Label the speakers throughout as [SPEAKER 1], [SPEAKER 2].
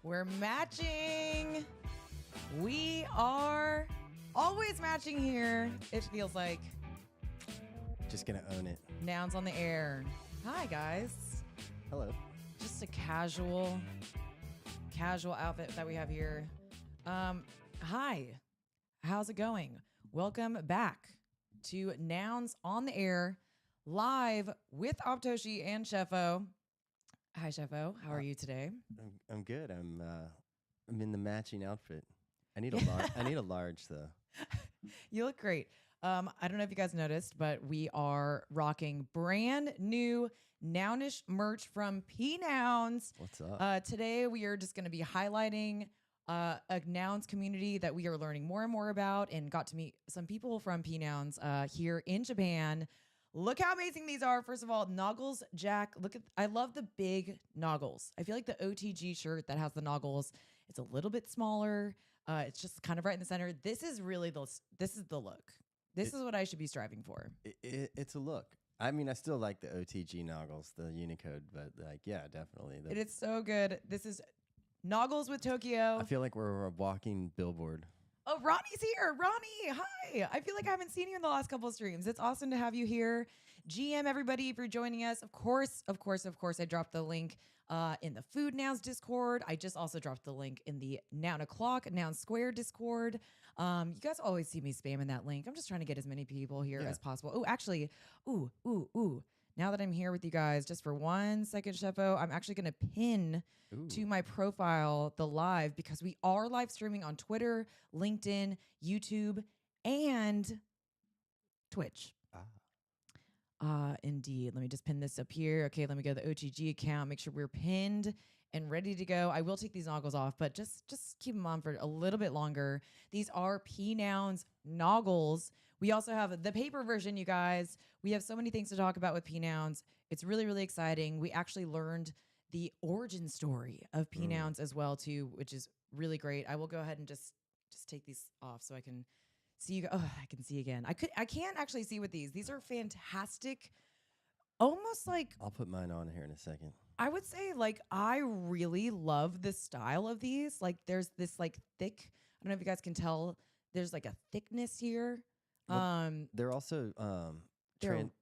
[SPEAKER 1] We're matching. We are always matching here. It feels like
[SPEAKER 2] Just gonna own it.
[SPEAKER 1] Nouns on the air. Hi, guys.
[SPEAKER 2] Hello.
[SPEAKER 1] Just a casual outfit that we have here. Hi. How's it going? Welcome back to Nouns on the air, live with Aubtoshi and Cheffo. Hi, Cheffo. How are you today?
[SPEAKER 2] I'm good. I'm in the matching outfit. I need a I need a large though.
[SPEAKER 1] You look great. I don't know if you guys noticed, but we are rocking brand new Nounish merch from PNouns.
[SPEAKER 2] What's up?
[SPEAKER 1] Today, we are just going to be highlighting a Nouns community that we are learning more and more about, and got to meet some people from PNouns here in Japan. Look how amazing these are. First of all, Noggles, Jack, I love the big Noggles. I feel like the OTG shirt that has the Noggles, it's a little bit smaller. It's just kind of right in the center. This is really this is the look. This is what I should be striving for.
[SPEAKER 2] It's a look. I mean, I still like the OTG Noggles, the Unicode, but like, yeah, definitely.
[SPEAKER 1] It is so good. This is Noggles with Tokyo.
[SPEAKER 2] I feel like we're a walking billboard.
[SPEAKER 1] Oh, Ronnie's here. Ronnie, hi. I feel like I haven't seen you in the last couple of streams. It's awesome to have you here. GM, everybody, for joining us. Of course, I dropped the link in the Food Nouns Discord. I just also dropped the link in the Noun O'Clock, Noun Square Discord. You guys always see me spamming that link. I'm just trying to get as many people here as possible. Oh, actually, now that I'm here with you guys, just for 1 second, Cheffo, I'm actually going to pin to my profile the live, because we are live streaming on Twitter, LinkedIn, YouTube, and Twitch. Indeed. Let me just pin this up here. Okay, let me go to the OTG account, make sure we're pinned and ready to go. I will take these Noggles off, but just keep them on for a little bit longer. These are PNouns Noggles. We also have the paper version, you guys. We have so many things to talk about with PNouns. It's really, really exciting. We actually learned the origin story of PNouns as well, too, which is really great. I will go ahead and just take these off so I can see you. Oh, I can see again. I can't actually see with these. These are fantastic. Almost like,
[SPEAKER 2] I'll put mine on here in a second.
[SPEAKER 1] I would say, like, I really love the style of these. Like, there's this like thick, I don't know if you guys can tell, there's like a thickness here.
[SPEAKER 2] Well, they're also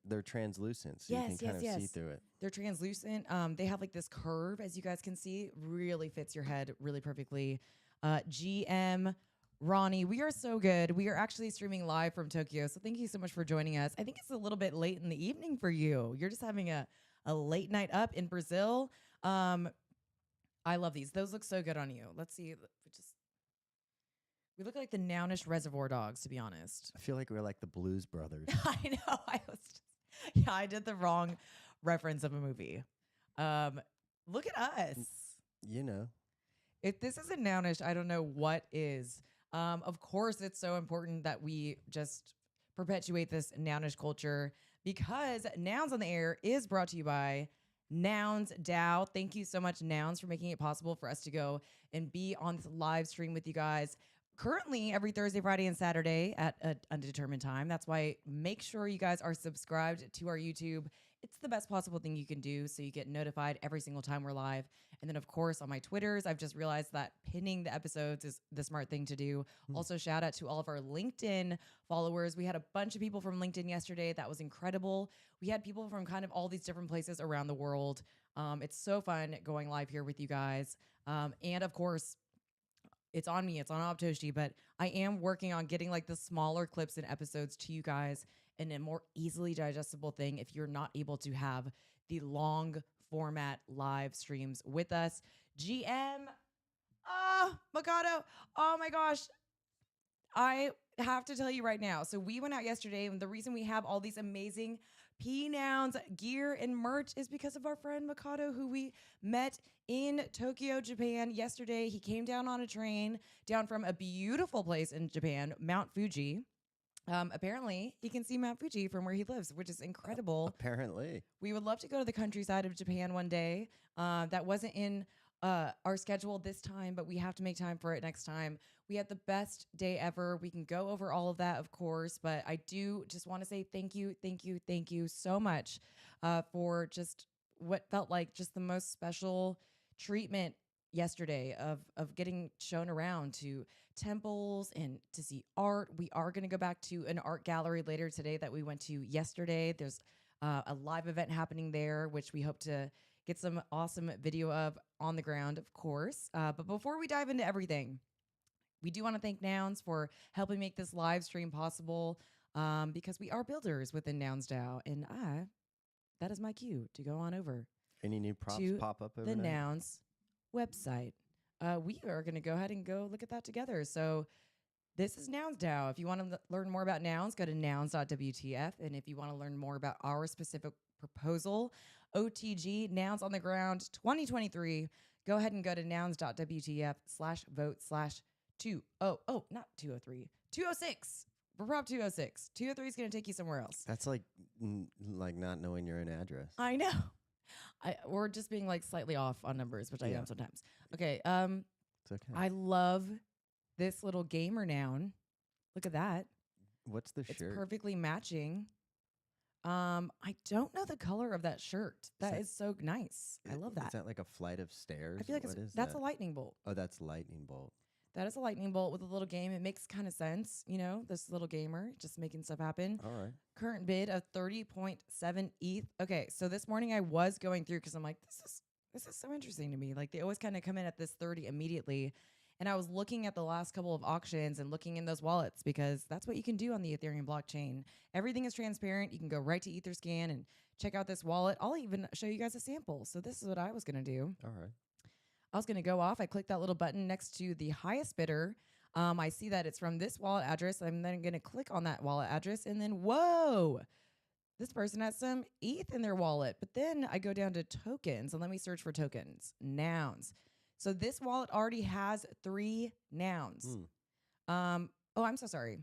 [SPEAKER 2] they're translucent, so you can kind of see through it.
[SPEAKER 1] They're translucent. They have like this curve, as you guys can see, really fits your head really perfectly. GM, Ronnie, we are so good. We are actually streaming live from Tokyo, so thank you so much for joining us. I think it's a little bit late in the evening for you. You're just having a late night up in Brazil. I love these. Those look so good on you. Let's see. We look like the Nounish Reservoir Dogs, to be honest.
[SPEAKER 2] I feel like we're like the Blues Brothers.
[SPEAKER 1] I know. I did the wrong reference of a movie. Look at us.
[SPEAKER 2] You know.
[SPEAKER 1] If this isn't Nounish, I don't know what is. Of course, it's so important that we just perpetuate this Nounish culture, because Nouns on the Air is brought to you by NounsDAO. Thank you so much, Nouns, for making it possible for us to go and be on this live stream with you guys. Currently, every Thursday, Friday, and Saturday at an undetermined time. That's why make sure you guys are subscribed to our YouTube. It's the best possible thing you can do, so you get notified every single time we're live. And then, of course, on my Twitters, I've just realized that pinning the episodes is the smart thing to do. Also, shout out to all of our LinkedIn followers. We had a bunch of people from LinkedIn yesterday. That was incredible. We had people from kind of all these different places around the world. It's so fun going live here with you guys. And, of course, it's on me, it's on Aubtoshi, but I am working on getting like the smaller clips and episodes to you guys in a more easily digestible thing if you're not able to have the long format live streams with us. GM, Makoto, oh my gosh. I have to tell you right now. So we went out yesterday, and the reason we have all these amazing PNouns gear and merch is because of our friend Makoto, who we met in Tokyo, Japan yesterday. He came down on a train down from a beautiful place in Japan, Mount Fuji. Apparently, he can see Mount Fuji from where he lives, which is incredible.
[SPEAKER 2] Apparently.
[SPEAKER 1] We would love to go to the countryside of Japan one day. That wasn't in our schedule this time, but we have to make time for it next time. We had the best day ever. We can go over all of that, of course, but I do just want to say thank you so much for just what felt like just the most special treatment yesterday of getting shown around to temples and to see art. We are going to go back to an art gallery later today that we went to yesterday. There's a live event happening there, which we hope to get some awesome video of on the ground, of course. But before we dive into everything, we do want to thank Nouns for helping make this live stream possible, because we are builders within NounsDAO, and that is my cue to go on over
[SPEAKER 2] Any new props
[SPEAKER 1] to
[SPEAKER 2] pop up
[SPEAKER 1] the
[SPEAKER 2] overnight?
[SPEAKER 1] Nouns website. We are going to go ahead and go look at that together. So this is NounsDAO. If you want to learn more about Nouns, go to nouns.wtf. And if you want to learn more about our specific proposal, OTG, Nouns on the Ground 2023, go ahead and go to nouns.wtf/vote/2. Not 203, 206. For Prop 206. 203 is going to take you somewhere else.
[SPEAKER 2] That's like not knowing your own address.
[SPEAKER 1] I know. We're just being like slightly off on numbers, which I am sometimes. Okay.
[SPEAKER 2] It's okay.
[SPEAKER 1] I love this little gamer noun. Look at that.
[SPEAKER 2] What's the
[SPEAKER 1] It's
[SPEAKER 2] shirt?
[SPEAKER 1] perfectly matching. I don't know the color of that shirt. That is so nice. I love that.
[SPEAKER 2] Is that like a flight of stairs?
[SPEAKER 1] I feel like that's a lightning bolt.
[SPEAKER 2] Oh, that's lightning bolt.
[SPEAKER 1] That is a lightning bolt with a little game. It makes kind of sense, this little gamer just making stuff happen.
[SPEAKER 2] All right.
[SPEAKER 1] Current bid of 30.7 ETH. Okay, so this morning I was going through because I'm like, this is so interesting to me. Like they always kind of come in at this 30 immediately. And I was looking at the last couple of auctions and looking in those wallets because that's what you can do on the Ethereum blockchain. Everything is transparent. You can go right to Etherscan and check out this wallet. I'll even show you guys a sample. So this is what I was going to do.
[SPEAKER 2] All right.
[SPEAKER 1] I was going to go off. I clicked that little button next to the highest bidder. I see that it's from this wallet address. I'm then going to click on that wallet address and then, whoa, this person has some ETH in their wallet. But then I go down to tokens and let me search for tokens. Nouns. So this wallet already has 3 nouns. I'm so sorry.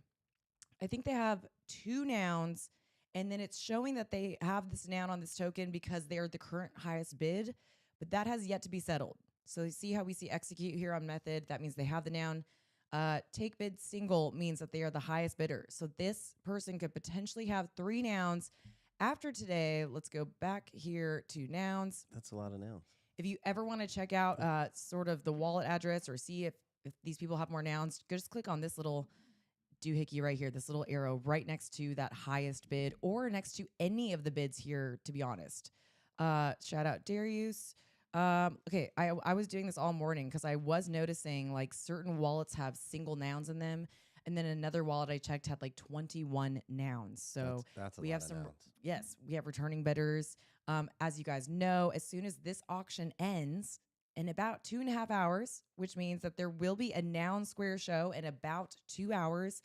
[SPEAKER 1] I think they have 2 nouns, and then it's showing that they have this noun on this token because they're the current highest bid, but that has yet to be settled. So you see how we see execute here on method. That means they have the noun. Take bid single means that they are the highest bidder. So this person could potentially have 3 nouns. After today, let's go back here to nouns.
[SPEAKER 2] That's a lot of nouns.
[SPEAKER 1] If you ever want to check out sort of the wallet address or see if these people have more nouns, just click on this little doohickey right here, this little arrow right next to that highest bid or next to any of the bids here, to be honest. Shout out Darius. Okay, I was doing this all morning because I was noticing like certain wallets have single nouns in them. And then another wallet I checked had like 21 nouns. So
[SPEAKER 2] that's
[SPEAKER 1] we
[SPEAKER 2] a
[SPEAKER 1] have
[SPEAKER 2] lot
[SPEAKER 1] some,
[SPEAKER 2] of nouns.
[SPEAKER 1] yes, we have returning bidders. As you guys know, as soon as this auction ends in about 2.5 hours, which means that there will be a Noun Square show in about 2 hours.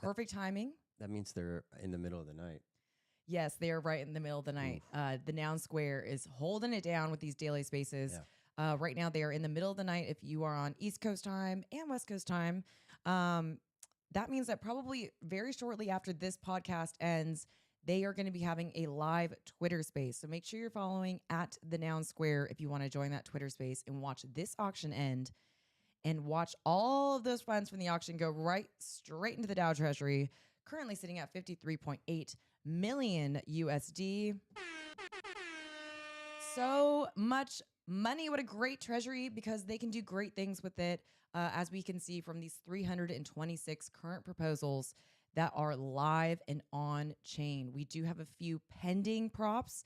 [SPEAKER 1] Perfect timing.
[SPEAKER 2] That means they're in the middle of the night.
[SPEAKER 1] Yes, they are right in the middle of the night. The Noun Square is holding it down with these daily spaces.
[SPEAKER 2] Yeah.
[SPEAKER 1] Right now, they are in the middle of the night if you are on East Coast time and West Coast time. That means that probably very shortly after this podcast ends, they are going to be having a live Twitter space. So make sure you're following at the Noun Square if you want to join that Twitter space and watch this auction end and watch all of those funds from the auction go straight into the Dow Treasury, currently sitting at 53.8 million USD. So much money. What a great treasury, because they can do great things with it, as we can see from these 326 current proposals that are live and on chain. We do have a few pending props.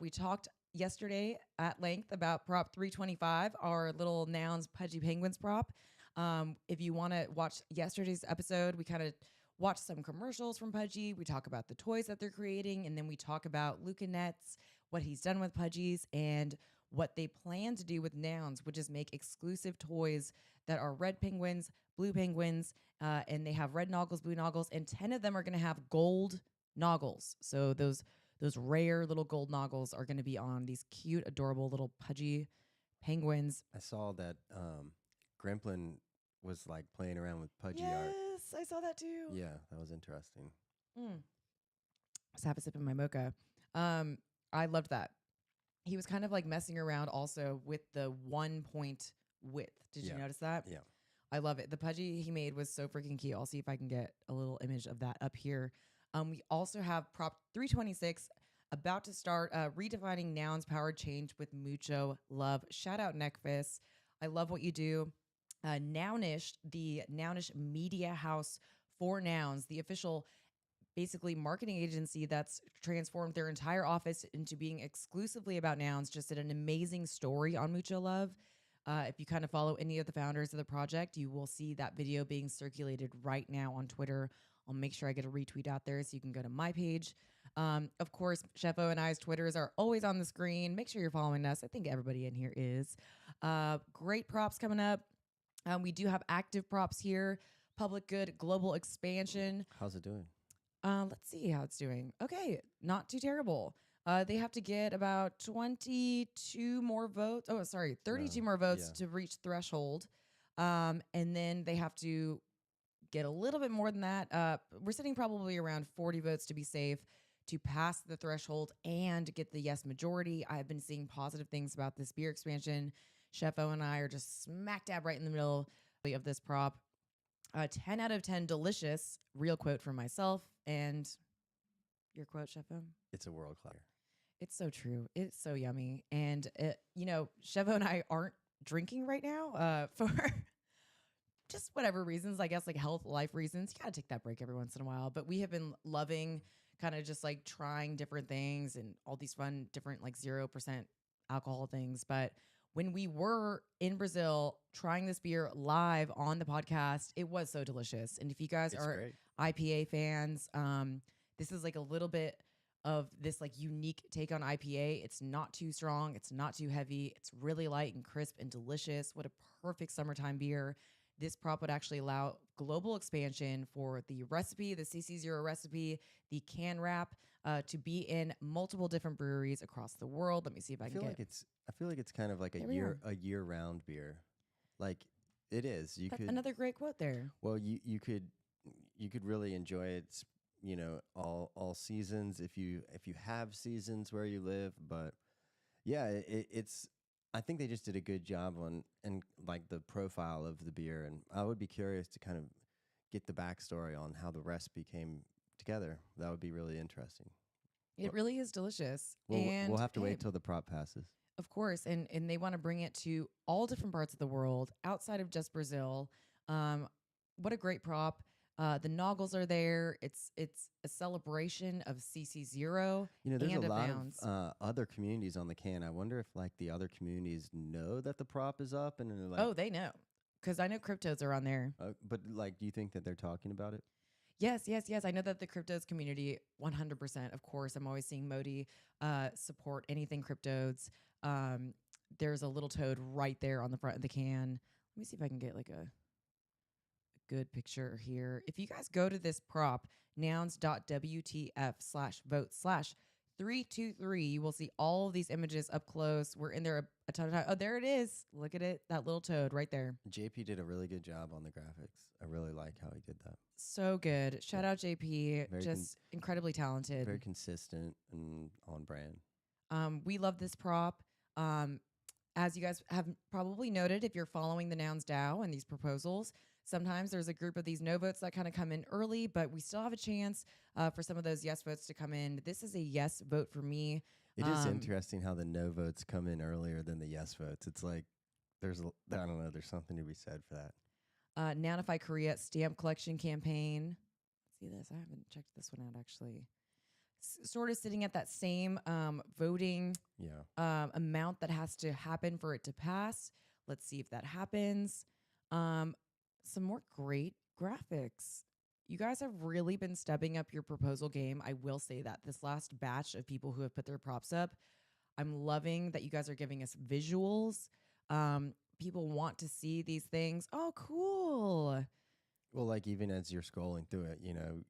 [SPEAKER 1] We talked yesterday at length about prop 325, our little Nouns Pudgy Penguins prop. If you want to watch yesterday's episode, we kind of watch some commercials from Pudgy. We talk about the toys that they're creating, and then we talk about Uniqueness, what he's done with Pudgies, and what they plan to do with Nouns, which is make exclusive toys that are red penguins, blue penguins, and they have red Noggles, blue Noggles, and 10 of them are going to have gold Noggles. So those rare little gold Noggles are going to be on these cute, adorable little Pudgy penguins.
[SPEAKER 2] I saw that Gremplin was like playing around with Pudgy art.
[SPEAKER 1] Yes, I saw that too.
[SPEAKER 2] Yeah, that was interesting.
[SPEAKER 1] Let's have a sip of my mocha. I loved that. He was kind of like messing around also with the 1 point width. Did you notice that?
[SPEAKER 2] Yeah.
[SPEAKER 1] I love it. The Pudgy he made was so freaking cute. I'll see if I can get a little image of that up here. We also have prop 326. about to start redefining nouns powered change with mucho love. Shout out Neckfist. I love what you do. Nounish, the Nounish media house for nouns, the official basically marketing agency that's transformed their entire office into being exclusively about nouns, just did an amazing story on Mucho Love. If you kind of follow any of the founders of the project, you will see that video being circulated right now on Twitter. I'll make sure I get a retweet out there so you can go to my page. Of course, Cheffo and I's Twitters are always on the screen. Make sure you're following us. I think everybody in here is. Great props coming up. We do have active props here. Public good, global expansion.
[SPEAKER 2] How's it doing?
[SPEAKER 1] Let's see how it's doing. Okay, not too terrible. They have to get about 22 more votes. Oh, sorry, 32 more votes to reach threshold. And then they have to get a little bit more than that. We're sitting probably around 40 votes to be safe to pass the threshold and get the yes majority. I've been seeing positive things about this beer expansion. Cheffo and I are just smack dab right in the middle of this prop. 10 out of 10 delicious. Real quote from myself. And your quote, Cheffo?
[SPEAKER 2] It's a world class.
[SPEAKER 1] It's so true. It's so yummy. And, Cheffo and I aren't drinking right now for just whatever reasons, I guess, like health, life reasons. You got to take that break every once in a while. But we have been loving kind of just like trying different things and all these fun, different like 0% alcohol things. But when we were in Brazil trying this beer live on the podcast, it was so delicious. And if you guys are
[SPEAKER 2] great.
[SPEAKER 1] IPA fans, this is like a little bit of this like unique take on IPA. It's not too strong. It's not too heavy. It's really light and crisp and delicious. What a perfect summertime beer. This prop would actually allow global expansion for the recipe, the CC0 recipe, the can wrap, to be in multiple different breweries across the world. Let me see if I can get.
[SPEAKER 2] I feel like it's kind of like a year round beer, like it is.
[SPEAKER 1] That's another great quote there.
[SPEAKER 2] Well, you could really enjoy it, all seasons if you have seasons where you live. But yeah, it's. I think they just did a good job on and like the profile of the beer, and I would be curious to kind of get the backstory on how the recipe came together. That would be really interesting.
[SPEAKER 1] It really is delicious.
[SPEAKER 2] We'll have to wait till the prop passes.
[SPEAKER 1] Of course, and they want to bring it to all different parts of the world outside of just Brazil. What a great prop. The Noggles are there. It's a celebration of CC0.
[SPEAKER 2] There's
[SPEAKER 1] and
[SPEAKER 2] a lot
[SPEAKER 1] Nouns.
[SPEAKER 2] of other communities on the can. I wonder if like the other communities know that the prop is up and they're like,
[SPEAKER 1] oh, they know, because I know cryptos are on there.
[SPEAKER 2] But like, do you think that they're talking about it?
[SPEAKER 1] Yes. I know that the cryptos community, 100%. Of course, I'm always seeing Modi support anything cryptos. There's a little toad right there on the front of the can. Let me see if I can get like a good picture here. If you guys go to this prop, nouns.wtf/vote/323, you will see all of these images up close. We're in there a ton of time. Oh, there it is. Look at it. That little toad right there.
[SPEAKER 2] JP did a really good job on the graphics. I really like how he did that.
[SPEAKER 1] So good. Shout out JP. Just incredibly talented.
[SPEAKER 2] Very consistent and on brand.
[SPEAKER 1] We love this prop. As you guys have probably noted, if you're following the NounsDAO and these proposals, sometimes there's a group of these no votes that kind of come in early, but we still have a chance for some of those yes votes to come in. This is a yes vote for me.
[SPEAKER 2] It is interesting how the no votes come in earlier than the yes votes. It's like I don't know, there's something to be said for that.
[SPEAKER 1] Nounify Korea stamp collection campaign. Let's see this. I haven't checked this one out actually. Sort of sitting at that same voting amount that has to happen for it to pass. Let's see if that happens. Some more great graphics. You guys have really been stepping up your proposal game. I will say that this last batch of people who have put their props up, I'm loving that you guys are giving us visuals. People want to see these things. Oh, cool.
[SPEAKER 2] Well, like even as you're scrolling through it,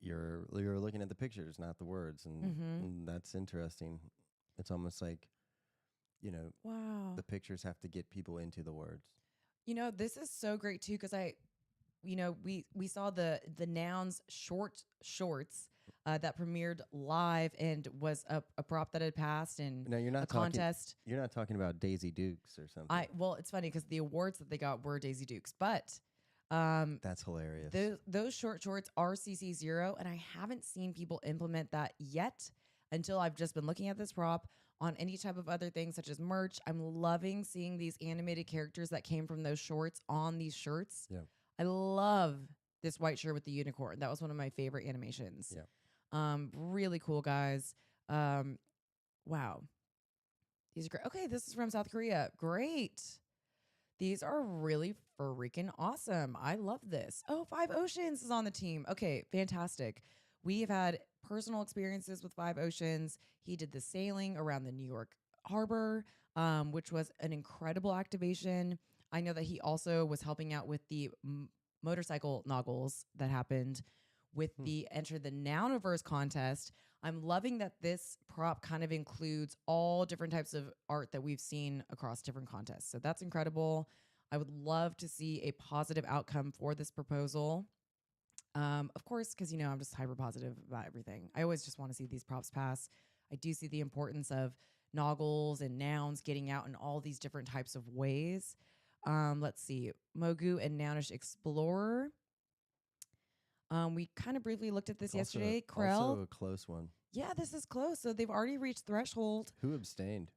[SPEAKER 2] you're looking at the pictures, not the words, and that's interesting. It's almost like,
[SPEAKER 1] wow,
[SPEAKER 2] the pictures have to get people into the words.
[SPEAKER 1] This is so great too because we saw the Nouns shorts that premiered live and was a prop that had passed and
[SPEAKER 2] no, you're not
[SPEAKER 1] a contest.
[SPEAKER 2] You're not talking about Daisy Dukes or something.
[SPEAKER 1] Well, it's funny because the awards that they got were Daisy Dukes, but
[SPEAKER 2] that's hilarious.
[SPEAKER 1] Those shorts are CC0, and I haven't seen people implement that yet. until I've just been looking at this prop on any type of other things such as merch. I'm loving seeing these animated characters that came from those shorts on these shirts.
[SPEAKER 2] Yeah.
[SPEAKER 1] I love this white shirt with the unicorn. That was one of my favorite animations.
[SPEAKER 2] Yeah.
[SPEAKER 1] Really cool, guys. Wow. These are great. Okay, this is from South Korea. Great. These are really freaking awesome. I love this. Oh, Five Oceans is on the team. Okay, fantastic. We have had personal experiences with Five Oceans. He did the sailing around the New York harbor, which was an incredible activation. I know that he also was helping out with the motorcycle Noggles that happened with the Enter the Nouniverse contest. I'm loving that this prop kind of includes all different types of art that we've seen across different contests. So that's incredible. I would love to see a positive outcome for this proposal. Of course, because, you know, I'm just hyper positive about everything. I always just want to see these props pass. I do see the importance of Noggles and Nouns getting out in all these different types of ways. Let's see. Mogu and Nounish Explorer. We kind of briefly looked at this yesterday. Krell.
[SPEAKER 2] Also a close one.
[SPEAKER 1] Yeah, this is close. So they've already reached threshold.
[SPEAKER 2] Who abstained?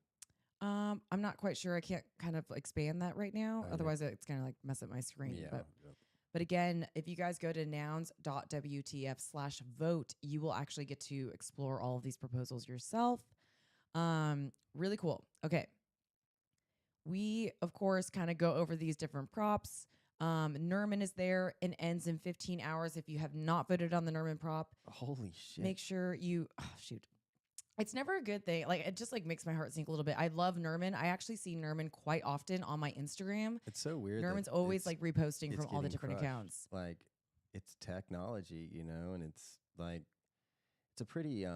[SPEAKER 1] I'm not quite sure. I can't kind of expand that right now.
[SPEAKER 2] Okay.
[SPEAKER 1] Otherwise, it's going to like mess up my screen.
[SPEAKER 2] Yeah.
[SPEAKER 1] But again, if you guys go to nouns.wtf/vote, you will actually get to explore all of these proposals yourself. Really cool. Okay. We, of course, kind of go over these different props. Nerman is there and ends in 15 hours. If you have not voted on the Nerman prop,
[SPEAKER 2] holy shit.
[SPEAKER 1] make sure you, shoot. It's never a good thing. Like, it just like makes my heart sink a little bit. I love Nerman. I actually see Nerman quite often on my Instagram.
[SPEAKER 2] It's so weird.
[SPEAKER 1] Nerman's always like reposting from all the different accounts.
[SPEAKER 2] Like, it's technology, you know, and it's like, it's a pretty, I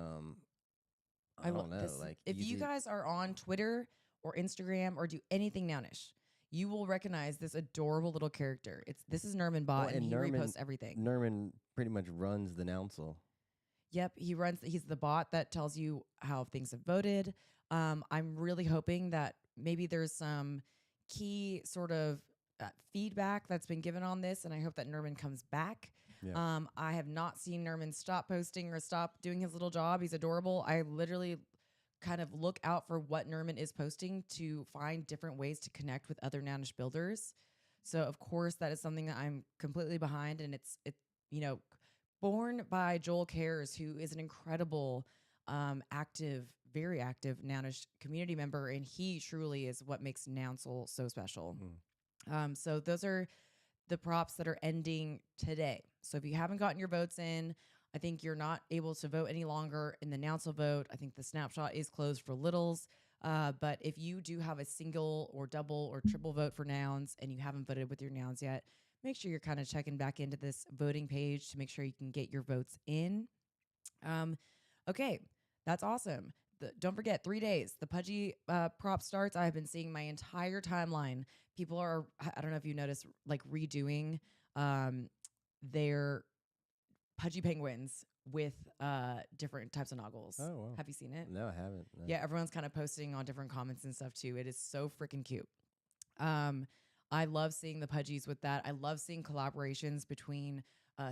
[SPEAKER 2] don't know. Like,
[SPEAKER 1] if you guys are on Twitter or Instagram or do anything Nounish, you will recognize this adorable little character. This is Nerman Bot, and he reposts everything.
[SPEAKER 2] Nerman pretty much runs the Nouncil.
[SPEAKER 1] Yep, he's the bot that tells you how things have voted. I'm really hoping that maybe there's some key sort of feedback that's been given on this, and I hope that Nerman comes back.
[SPEAKER 2] Yeah.
[SPEAKER 1] I have not seen Nerman stop posting or stop doing his little job. He's adorable. I literally kind of look out for what Nerman is posting to find different ways to connect with other Nounish builders. So of course that is something that I'm completely behind, and it's you know, born by Joel Cares, who is an incredible, active, very active Nounish community member, and he truly is what makes Nouncil so special. So those are the props that are ending today. So if you haven't gotten your votes in, I think you're not able to vote any longer in the Nouncil vote. I think the snapshot is closed for littles. But if you do have a single or double or triple vote for Nouns and you haven't voted with your Nouns yet, make sure you're kind of checking back into this voting page to make sure you can get your votes in. Okay, that's awesome. Don't forget, 3 days. The Pudgy prop starts. I've been seeing my entire timeline. People are, I don't know if you noticed, like redoing their Pudgy penguins with different types of Noggles.
[SPEAKER 2] Oh, wow.
[SPEAKER 1] Have you seen it?
[SPEAKER 2] No, I haven't. No.
[SPEAKER 1] Yeah, everyone's kind of posting on different comments and stuff too. It is so freaking cute. I love seeing the Pudgies with that. I love seeing collaborations between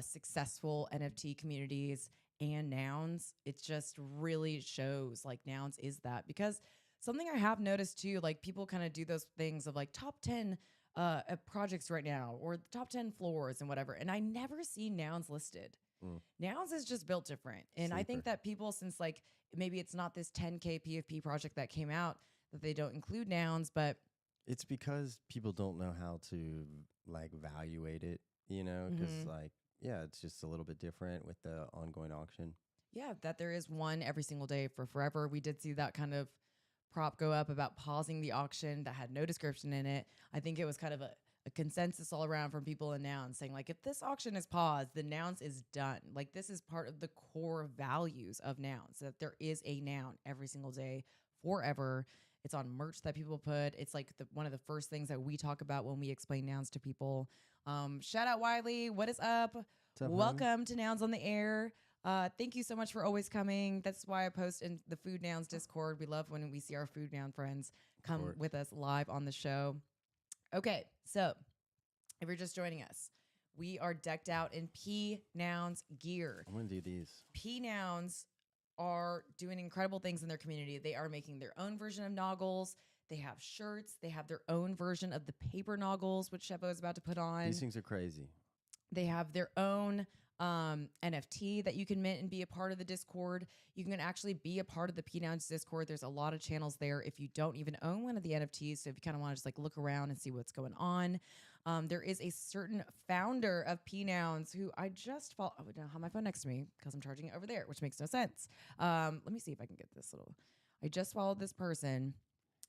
[SPEAKER 1] successful NFT communities and Nouns. It just really shows like Nouns is that, because something I have noticed too, like people kind of do those things of like top 10 projects right now or the top 10 floors and whatever. And I never see Nouns listed. Nouns is just built different. And I think that people, since like maybe it's not this 10K PFP project that came out, that they don't include Nouns, but
[SPEAKER 2] it's because people don't know how to like evaluate it, you know, because like, yeah, it's just a little bit different with the ongoing auction.
[SPEAKER 1] Yeah, that there is one every single day for forever. We did see that kind of prop go up about pausing the auction that had no description in it. I think it was kind of a consensus all around from people in Nouns saying like, if this auction is paused, the Nouns is done. Like this is part of the core values of Nouns, that there is a Noun every single day forever. It's on merch that people put. It's like one of the first things that we talk about when we explain Nouns to people. Shout out Wiley. What is up?
[SPEAKER 2] What's up,
[SPEAKER 1] Welcome to Nouns on the Air. Thank you so much for always coming. That's why I post in the Food Nouns Discord. We love when we see our Food Noun friends come with us live on the show. Okay, so if you're just joining us, we are decked out in PNouns gear.
[SPEAKER 2] I'm going to do these.
[SPEAKER 1] PNouns are doing incredible things in their community. They are making their own version of Noggles. They have shirts. They have their own version of the paper Noggles, which Cheffo is about to put on.
[SPEAKER 2] These things are crazy.
[SPEAKER 1] They have their own NFT that you can mint and be a part of the Discord. You can actually be a part of the PNouns Discord. There's a lot of channels there if you don't even own one of the NFTs. So if you kind of want to just like look around and see what's going on. There is a certain founder of PNouns who I just follow. I don't have my phone next to me because I'm charging it over there, which makes no sense. Let me see if I can get this little. I just followed this person.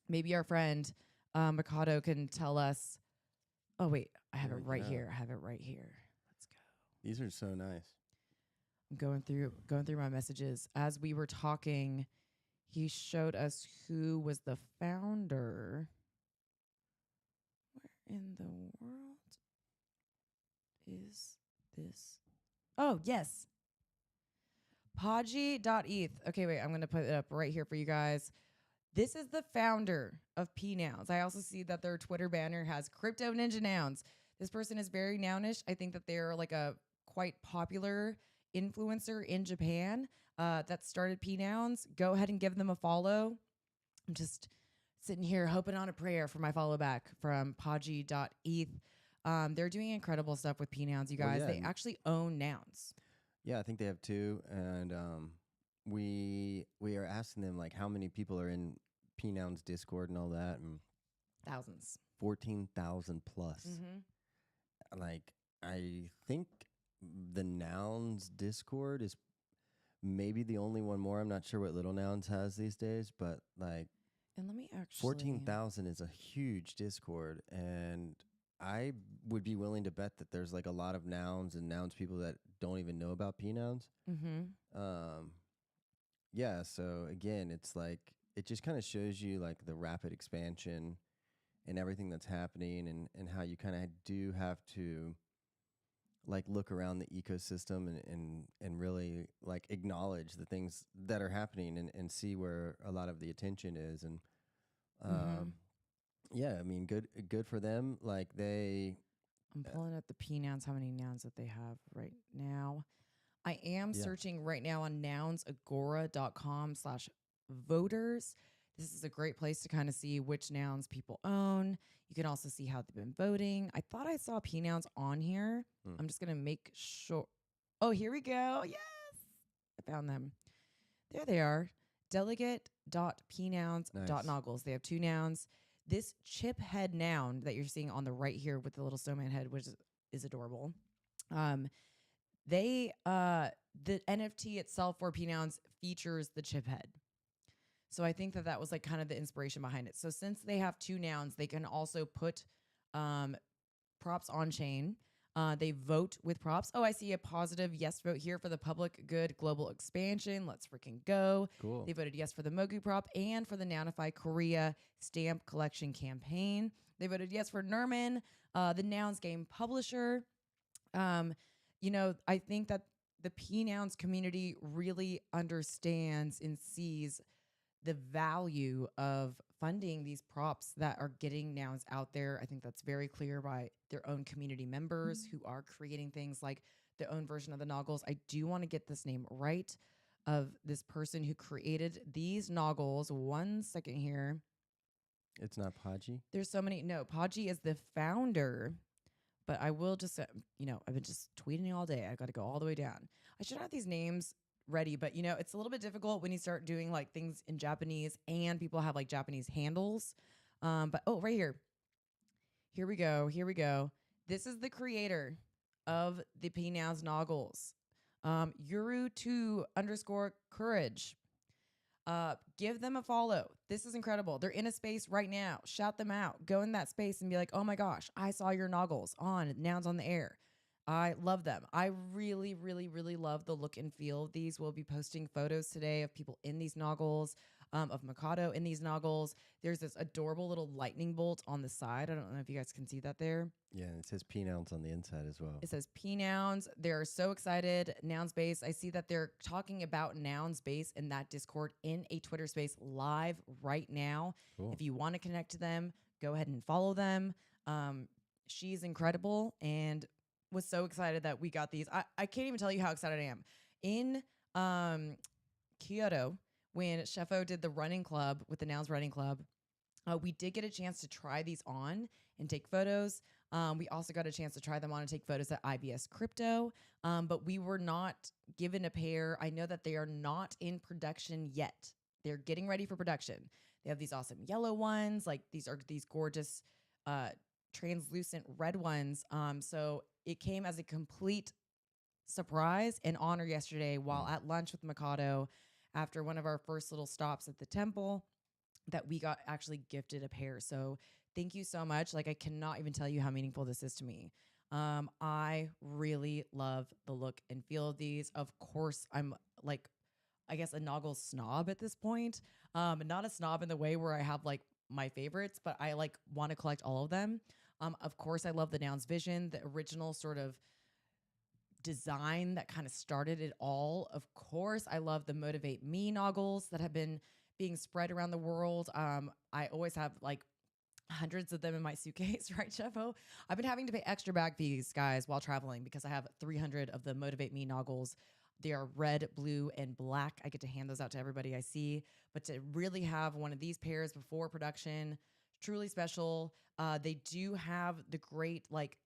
[SPEAKER 1] Maybe our friend Makoto can tell us. Oh, wait. I have it right here. I have it right here. Let's go.
[SPEAKER 2] These are so nice.
[SPEAKER 1] I'm going through my messages. As we were talking, he showed us who was the founder. Where in the world is this? Oh, yes. Pudgy.eth. Okay, wait. I'm going to put it up right here for you guys. This is the founder of PNouns. I also see that their Twitter banner has Crypto Ninja Nouns. This person is very nounish. I think that they're like a quite popular influencer in Japan that started PNouns. Go ahead and give them a follow. I'm just sitting here hoping on a prayer for my follow back from Pudgy.eth. They're doing incredible stuff with PNouns, you guys. They actually own Nouns.
[SPEAKER 2] Yeah, I think they have two. And we are asking them like how many people are in PNouns Discord and all that, and
[SPEAKER 1] Thousands.
[SPEAKER 2] 14,000 plus. Like I think the Nouns Discord is maybe the only one more. I'm not sure what Little Nouns has these days, but like,
[SPEAKER 1] and let me actually
[SPEAKER 2] 14,000 is a huge Discord, and I would be willing to bet that there's like a lot of Nouns and Nouns people that don't even know about PNouns. Yeah, so again, it's like it just kind of shows you like the rapid expansion and everything that's happening, and how you kind of do have to like look around the ecosystem and really like acknowledge the things that are happening and see where a lot of the attention is. And yeah, I mean, good for them. Like
[SPEAKER 1] I'm pulling up the PNouns, how many nouns that they have right now. I am searching right now on nounsagora.com/voters. This is a great place to kind of see which nouns people own. You can also see how they've been voting. I thought I saw PNouns on here. I'm just going to make sure. Oh, here we go. Yes. I found them. There they are. Delegate.pnouns.noggles. They have two nouns. This chip head noun that you're seeing on the right here with the little snowman head, which is adorable. The NFT itself for PNouns features the chip head. So I think that was like kind of the inspiration behind it. So since they have two nouns, they can also put props on chain. They vote with props. Oh, I see a positive yes vote here for the public good global expansion. Let's freaking go.
[SPEAKER 2] Cool.
[SPEAKER 1] They voted yes for the Mogu prop and for the Nounify Korea stamp collection campaign. They voted yes for Nerman, the Nouns game publisher. You know, I think that the PNouns community really understands and sees the value of funding these props that are getting nouns out there. I think that's very clear by their own community members who are creating things like their own version of the Noggles. I do want to get this name right of this person who created these Noggles. 1 second here.
[SPEAKER 2] It's not Pudgy?
[SPEAKER 1] There's so many. No, Pudgy is the founder. But I will just, you know, I've been just tweeting all day. I got to go all the way down. I should have these names ready, but, you know, it's a little bit difficult when you start doing like things in Japanese and people have like Japanese handles. But, oh, right here. Here we go. Here we go. This is the creator of the PNouns Noggles. Yuru2_courage. Give them a follow. This is incredible. They're in a space right now. Shout them out. Go in that space and be like, oh my gosh, I saw your Noggles on Nouns on the Air. I love them. I really, really, really love the look and feel of these. We'll be posting photos today of people in these Noggles, of Makoto in these Noggles. There's this adorable little lightning bolt on the side. I don't know if you guys can see that there.
[SPEAKER 2] Yeah, it says PNouns on the inside as well.
[SPEAKER 1] It says PNouns. They're so excited. Nouns Base. I see that they're talking about Nouns Base in that Discord in a Twitter space live right now. Cool. If you want to connect to them, go ahead and follow them. She's incredible and was so excited that we got these. I can't even tell you how excited I am. In Kyoto when Cheffo did the running club with the Nouns Running Club. We did get a chance to try these on and take photos. We also got a chance to try them on and take photos at IBS Crypto, but we were not given a pair. I know that they are not in production yet. They're getting ready for production. They have these awesome yellow ones. Like these are these gorgeous translucent red ones. So it came as a complete surprise and honor yesterday while at lunch with Makoto after one of our first little stops at the temple that we got actually gifted a pair. So thank you so much. Like I cannot even tell you how meaningful this is to me. I really love the look and feel of these. Of course, I'm like, I guess a Noggles snob at this point. Not a snob in the way where I have like my favorites, but I like want to collect all of them. Of course, I love the Nouns Vision, the original sort of design that kind of started it all. Of course, I love the Motivate Me Noggles that have been being spread around the world. I always have like hundreds of them in my suitcase, right, Cheffo? I've been having to pay extra bag fees, guys, while traveling because I have 300 of the Motivate Me Noggles. They are red, blue, and black. I get to hand those out to everybody I see. But to really have one of these pairs before production, truly special. They do have the great like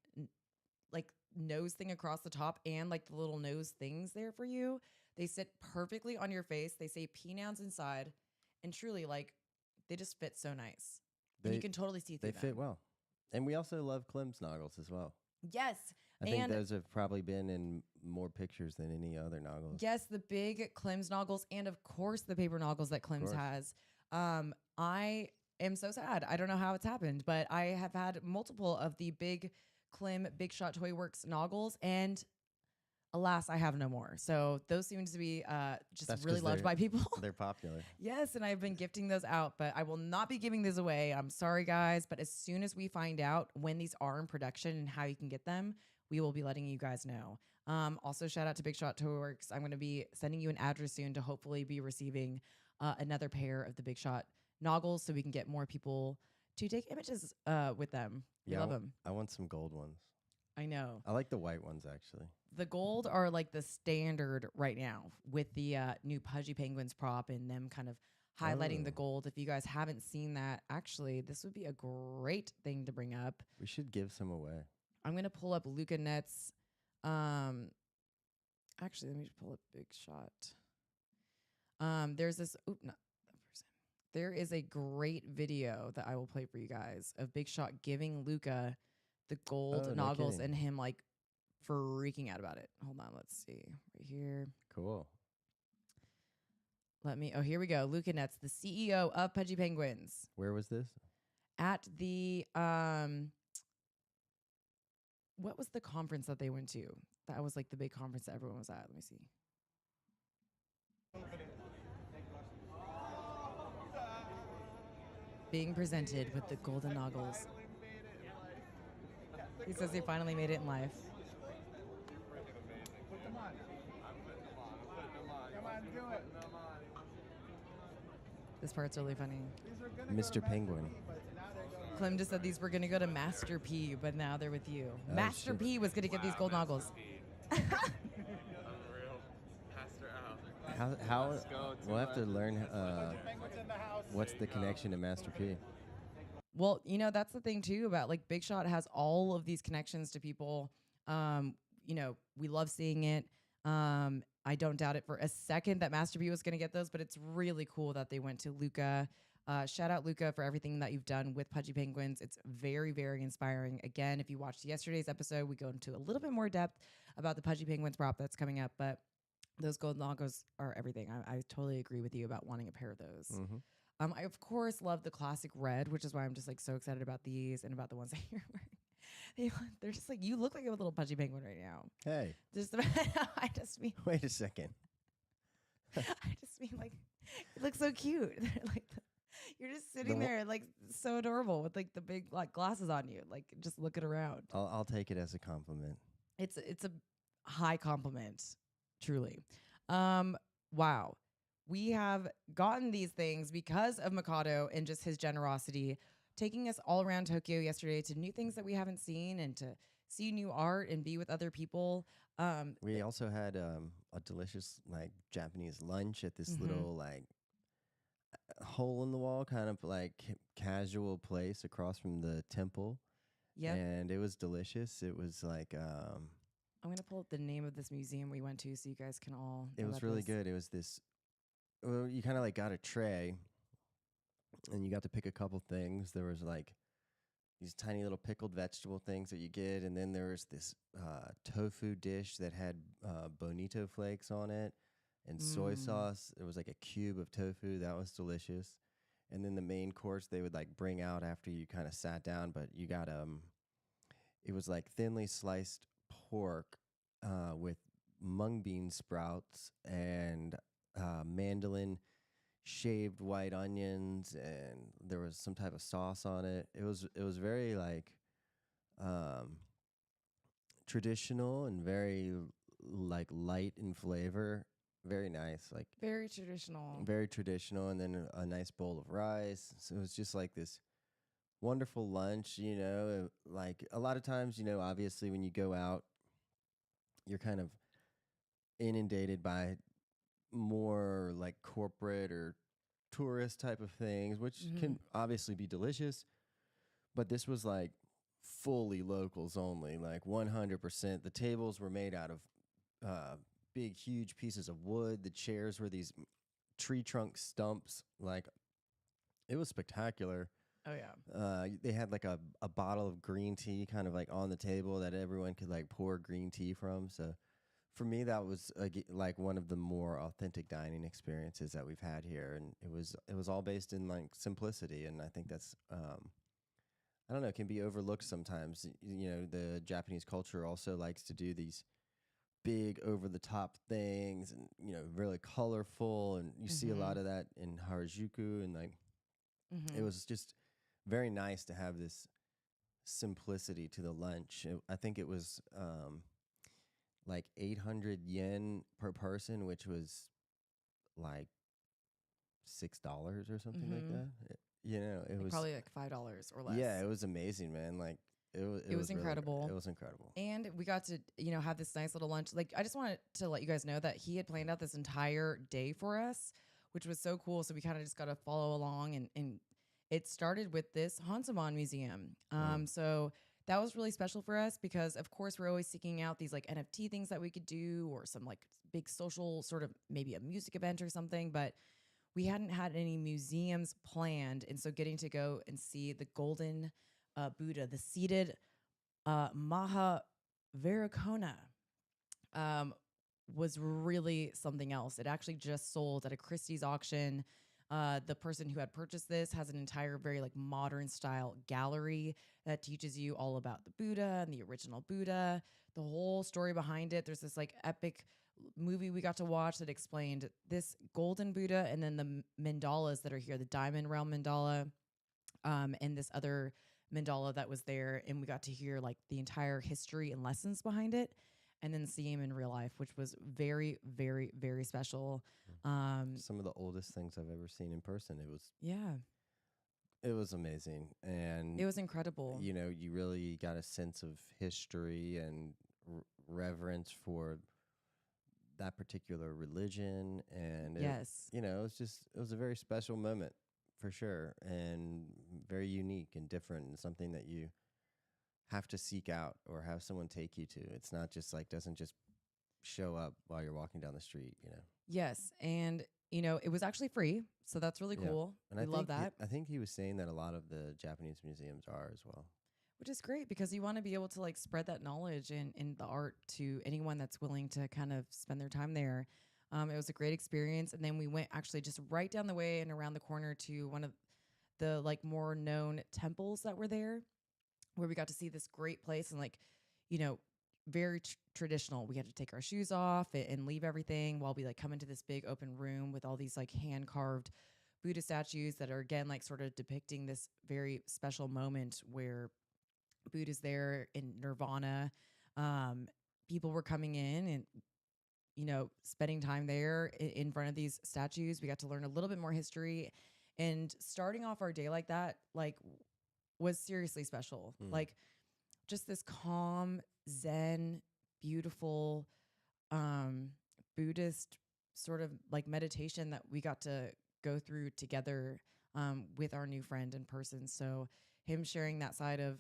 [SPEAKER 1] nose thing across the top and like the little nose things there for you. They sit perfectly on your face. They say PNouns inside, and truly like they just fit so nice. And you can totally see through them.
[SPEAKER 2] They fit well. And we also love Clem's Noggles as well.
[SPEAKER 1] Yes.
[SPEAKER 2] I think those have probably been in more pictures than any other Noggles.
[SPEAKER 1] Yes, the big Clem's Noggles and of course the paper Noggles that Clem's has. I am so sad. I don't know how it's happened, but I have had multiple of the big Clem Big Shot Toy Works Noggles, and alas, I have no more. So those seem to be just really loved by people.
[SPEAKER 2] They're popular.
[SPEAKER 1] Yes, and I've been gifting those out, but I will not be giving these away. I'm sorry, guys, but as soon as we find out when these are in production and how you can get them, we will be letting you guys know. Also, shout out to Big Shot Toy Works. I'm going to be sending you an address soon to hopefully be receiving another pair of the Big Shot Noggles so we can get more people to take images with them. We love them.
[SPEAKER 2] I want some gold ones.
[SPEAKER 1] I know.
[SPEAKER 2] I like the white ones, actually.
[SPEAKER 1] The gold are like the standard right now with the new Pudgy Penguins prop and them kind of highlighting the gold. If you guys haven't seen that, actually, this would be a great thing to bring up.
[SPEAKER 2] We should give some away.
[SPEAKER 1] I'm going to pull up Luca Net's. Actually, let me just pull up Big Shot. There's this. Not that person. There is a great video that I will play for you guys of Big Shot giving Luca the gold Noggles and him like freaking out about it. Hold on, let's see right here.
[SPEAKER 2] Cool.
[SPEAKER 1] Here we go. Luca Netz, the CEO of Pudgy Penguins.
[SPEAKER 2] Where was this?
[SPEAKER 1] At the what was the conference that they went to? That was like the big conference that everyone was at. Let me see. Being presented with the golden Noggles. He says he finally made it in life. This part's really funny.
[SPEAKER 2] Mr. Penguin.
[SPEAKER 1] Clem just said these were going to go to Master P, but now they're with you. Master P was going to get these gold Noggles.
[SPEAKER 2] How we'll have to learn what's the connection to Master P.
[SPEAKER 1] Well, you know, that's the thing too about like Big Shot has all of these connections to people. You know, we love seeing it. I don't doubt it for a second that Master P was going to get those, but it's really cool that they went to Luca. Shout out Luca for everything that you've done with Pudgy Penguins. It's very, very inspiring. Again, if you watched yesterday's episode, we go into a little bit more depth about the Pudgy Penguins prop that's coming up, but those gold Noggles are everything. I totally agree with you about wanting a pair of those.
[SPEAKER 2] Mm-hmm.
[SPEAKER 1] I, of course, love the classic red, which is why I'm just like so excited about these and about the ones that you're wearing. They're just like, you look like a little Pudgy Penguin right now.
[SPEAKER 2] Hey.
[SPEAKER 1] Just, I just mean.
[SPEAKER 2] Wait a second.
[SPEAKER 1] I just mean like, it looks so cute. Like, you're just sitting there like so adorable with like the big like glasses on you, like just looking around.
[SPEAKER 2] I'll take it as a compliment.
[SPEAKER 1] It's a high compliment, truly. Wow. We have gotten these things because of Makoto and just his generosity, taking us all around Tokyo yesterday to new things that we haven't seen and to see new art and be with other people.
[SPEAKER 2] We also had a delicious like Japanese lunch at this
[SPEAKER 1] Mm-hmm.
[SPEAKER 2] little like hole in the wall kind of like casual place across from the temple,
[SPEAKER 1] Yep.
[SPEAKER 2] and it was delicious. It was like
[SPEAKER 1] I'm gonna pull up the name of this museum we went to so you guys can all
[SPEAKER 2] it
[SPEAKER 1] know
[SPEAKER 2] was
[SPEAKER 1] about
[SPEAKER 2] really
[SPEAKER 1] this.
[SPEAKER 2] good. It was this well, you kind of like got a tray and you got to pick a couple things. There was like these tiny little pickled vegetable things that you get, and then there was this tofu dish that had bonito flakes on it and soy
[SPEAKER 1] Mm.
[SPEAKER 2] sauce. It was like a cube of tofu that was delicious. And then the main course they would like bring out after you kind of sat down, but you got it was like thinly sliced pork with mung bean sprouts and mandolin shaved white onions, and there was some type of sauce on it. It was very like um, traditional and very like light in flavor. Very nice, like
[SPEAKER 1] Very traditional.
[SPEAKER 2] very traditional, and then a nice bowl of rice. So it was just like this wonderful lunch. Like a lot of times, obviously when you go out, you're kind of inundated by more like corporate or tourist type of things, which
[SPEAKER 1] Mm-hmm.
[SPEAKER 2] can obviously be delicious. But this was like fully locals only, like 100%. The tables were made out of uh, big, huge pieces of wood. The chairs were these tree trunk stumps. Like it was spectacular.
[SPEAKER 1] Oh yeah.
[SPEAKER 2] They had like a bottle of green tea kind of like on the table that everyone could like pour green tea from. So for me, that was like one of the more authentic dining experiences that we've had here, and it was all based in like simplicity, and I think that's I don't know, it can be overlooked sometimes. The Japanese culture also likes to do these big over the top things, and really colorful, and you see a
[SPEAKER 1] Mm-hmm.
[SPEAKER 2] lot of that in Harajuku, and like it
[SPEAKER 1] Mm-hmm.
[SPEAKER 2] was just very nice to have this simplicity to the lunch. I think it was like 800 yen per person, which was like $6 or something like
[SPEAKER 1] Mm-hmm.
[SPEAKER 2] that. It
[SPEAKER 1] Like
[SPEAKER 2] was
[SPEAKER 1] probably like $5 or less.
[SPEAKER 2] yeah, it was amazing, man. Like it
[SPEAKER 1] It was
[SPEAKER 2] was really
[SPEAKER 1] incredible.
[SPEAKER 2] it was incredible.
[SPEAKER 1] And we got to, have this nice little lunch. Like, I just wanted to let you guys know that he had planned out this entire day for us, which was so cool. So we kind of just got to follow along. And it started with this Hansamon Museum.
[SPEAKER 2] Mm.
[SPEAKER 1] So that was really special for us because, of course, we're always seeking out these like NFT things that we could do or some like big social sort of maybe a music event or something. But we hadn't had any museums planned. And so getting to go and see the golden Buddha, the seated Maha Vericona um, was really something else. It actually just sold at a Christie's auction. The person who had purchased this has an entire, very like modern style gallery that teaches you all about the Buddha and the original Buddha, the whole story behind it. There's this like epic movie we got to watch that explained this golden Buddha and then the mandalas that are here, the diamond realm mandala, and this other mandala that was there, and we got to hear like the entire history and lessons behind it, and then see him in real life, which was very, very, very special.
[SPEAKER 2] Some of the oldest things I've ever seen in person.
[SPEAKER 1] Yeah,
[SPEAKER 2] It was amazing, and
[SPEAKER 1] it was incredible.
[SPEAKER 2] you really got a sense of history and reverence for that particular religion, and
[SPEAKER 1] Yes.
[SPEAKER 2] it was a very special moment for sure, and very unique and different, and something that you have to seek out or have someone take you to. It's not just like doesn't just show up while you're walking down the street.
[SPEAKER 1] Yes, and it was actually free, so that's really
[SPEAKER 2] Yeah.
[SPEAKER 1] cool.
[SPEAKER 2] And
[SPEAKER 1] We love that.
[SPEAKER 2] I think he was saying that a lot of the Japanese museums are as well.
[SPEAKER 1] Which is great because you want to be able to like spread that knowledge and the art to anyone that's willing to kind of spend their time there. It was a great experience. And then we went actually just right down the way and around the corner to one of the like more known temples that were there, where we got to see this great place and like, you know, very traditional. We had to take our shoes off and leave everything while we like come into this big open room with all these like hand carved Buddha statues that are again like sort of depicting this very special moment where Buddha's there in nirvana. Um, People were coming in and spending time there in front of these statues. We got to learn a little bit more history, and starting off our day like that, like was seriously special.
[SPEAKER 2] Mm.
[SPEAKER 1] Like just this calm, zen, beautiful Buddhist sort of like meditation that we got to go through together with our new friend in person. So him sharing that side of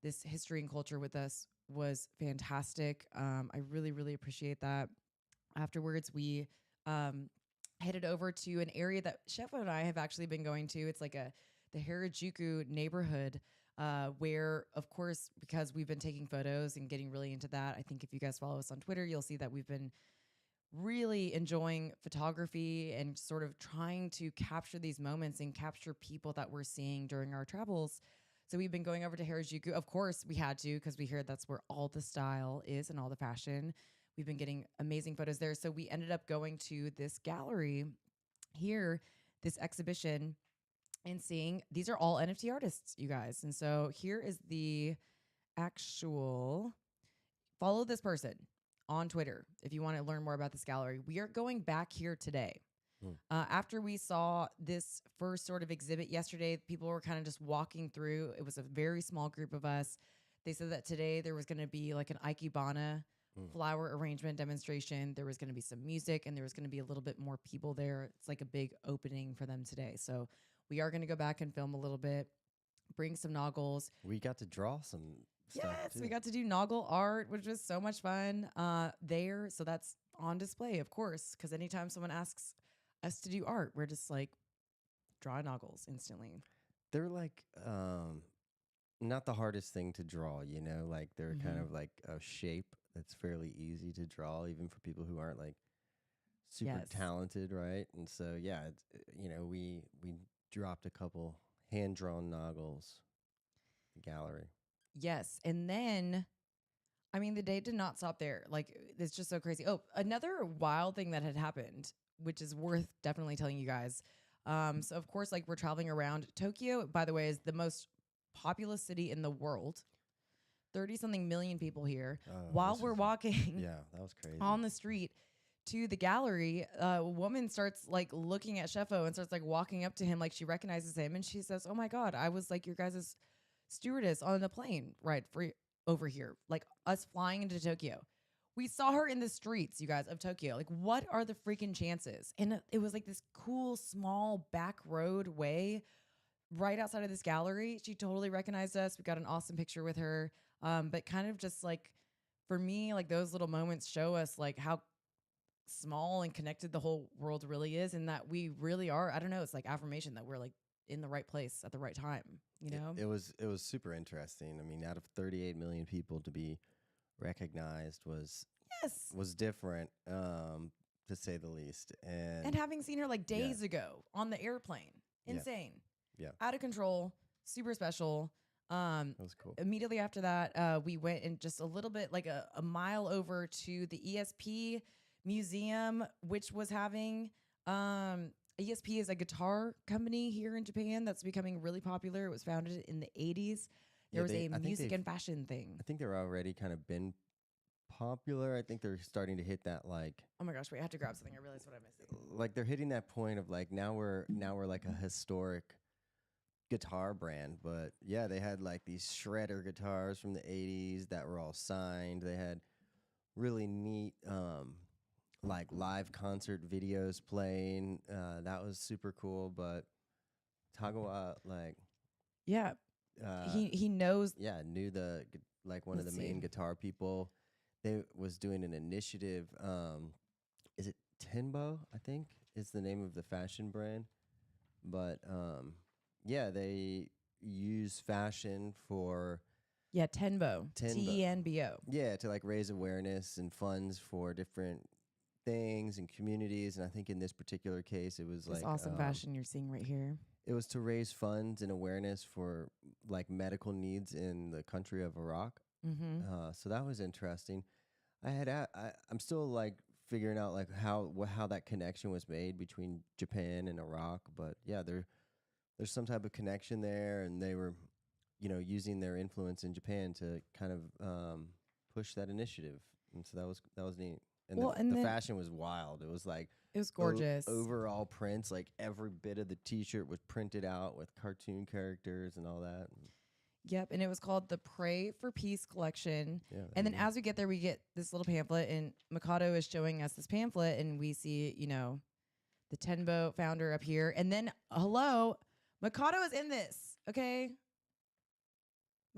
[SPEAKER 1] this history and culture with us was fantastic. I really, really appreciate that. Afterwards, we headed over to an area that Cheffo and I have actually been going to. It's like the Harajuku neighborhood, where, of course, because we've been taking photos and getting really into that. I think if you guys follow us on Twitter, you'll see that we've been really enjoying photography and sort of trying to capture these moments and capture people that we're seeing during our travels. So we've been going over to Harajuku. Of course, we had to because we heard that's where all the style is and all the fashion. We've been getting amazing photos there. So we ended up going to this gallery here, this exhibition, and seeing these are all NFT artists, you guys. And so here is the actual follow this person on Twitter if you want to learn more about this gallery. We are going back here today. After we saw this first sort of exhibit yesterday, people were kind of just walking through. It was a very small group of us. They said that today there was going to be like an Ikebana flower arrangement demonstration. There was going to be some music, and there was going to be a little bit more people there. It's like a big opening for them today. So we are going to go back and film a little bit, bring some Noggles.
[SPEAKER 2] We got to draw some stuff.
[SPEAKER 1] Yes,
[SPEAKER 2] too.
[SPEAKER 1] we got to do Noggle art, which was so much fun there. So that's on display, of course, because anytime someone asks us to do art, we're just like, draw Noggles instantly.
[SPEAKER 2] They're like not the hardest thing to draw, you know, like they're kind of like a shape that's fairly easy to draw, even for people who aren't like super talented, right? And so yeah, it's, you know, we dropped a couple hand drawn Noggles in the gallery.
[SPEAKER 1] Yes, and then I mean the day did not stop there. Like it's just so crazy. Oh, another wild thing that had happened, which is worth definitely telling you guys. So of course, like we're traveling around. Tokyo, by the way, is the most populous city in the world. 30-something million people here. While we're walking
[SPEAKER 2] that was crazy.
[SPEAKER 1] on the street to the gallery, a woman starts like looking at Cheffo and starts like walking up to him like she recognizes him, and she says, "Oh my God, I was like your guys' stewardess on the plane right for over here, like us flying into Tokyo." We saw her in the streets, you guys, of Tokyo. Like, what are the freaking chances? And it was like this cool, small back road way right outside of this gallery. She totally recognized us. We got an awesome picture with her. But kind of just like, for me, like those little moments show us like how small and connected the whole world really is, and that we really are. I don't know. It's like affirmation that we're like in the right place at the right time, you know?
[SPEAKER 2] It was super interesting. I mean, out of 38 million people to be recognized was different, to say the least. And
[SPEAKER 1] having seen her like days ago on the airplane, insane, out of control, super special.
[SPEAKER 2] That was cool.
[SPEAKER 1] Immediately after that, we went and just a little bit like a mile over to the ESP museum, which was having ESP is a guitar company here in Japan that's becoming really popular. It was founded in the 80s. There was a music and fashion thing.
[SPEAKER 2] I think they're already kind of been popular. I think they're starting to hit that like,
[SPEAKER 1] oh my gosh, wait, I have to grab something. I realized what I'm missing.
[SPEAKER 2] Like they're hitting that point of like now we're like a historic guitar brand. But yeah, they had like these shredder guitars from the 80s that were all signed. They had really neat like live concert videos playing. That was super cool. But Tagawa, like,
[SPEAKER 1] he knows.
[SPEAKER 2] Yeah, knew the like one of the main guitar people. They was doing an initiative. Is it Tenbo? I think is the name of the fashion brand. But yeah, they use fashion for
[SPEAKER 1] Tenbo. Tenbo.
[SPEAKER 2] Yeah, to like raise awareness and funds for different things and communities. And I think in this particular case, it was
[SPEAKER 1] this
[SPEAKER 2] like
[SPEAKER 1] awesome fashion you're seeing right here.
[SPEAKER 2] It was to raise funds and awareness for like medical needs in the country of Iraq. So that was interesting. I'm still like figuring out like how that connection was made between Japan and Iraq, but yeah, there's some type of connection there, and they were, you know, using their influence in Japan to kind of push that initiative, and so that was neat. And the fashion was wild. It was like
[SPEAKER 1] it was gorgeous.
[SPEAKER 2] Overall prints, like every bit of the T-shirt was printed out with cartoon characters and all that.
[SPEAKER 1] Yep, and it was called the Pray for Peace collection.
[SPEAKER 2] Yeah.
[SPEAKER 1] And then as we get there, we get this little pamphlet, and Makoto is showing us this pamphlet, and we see, the Tenbo founder up here. And then, hello, Makoto is in this, okay?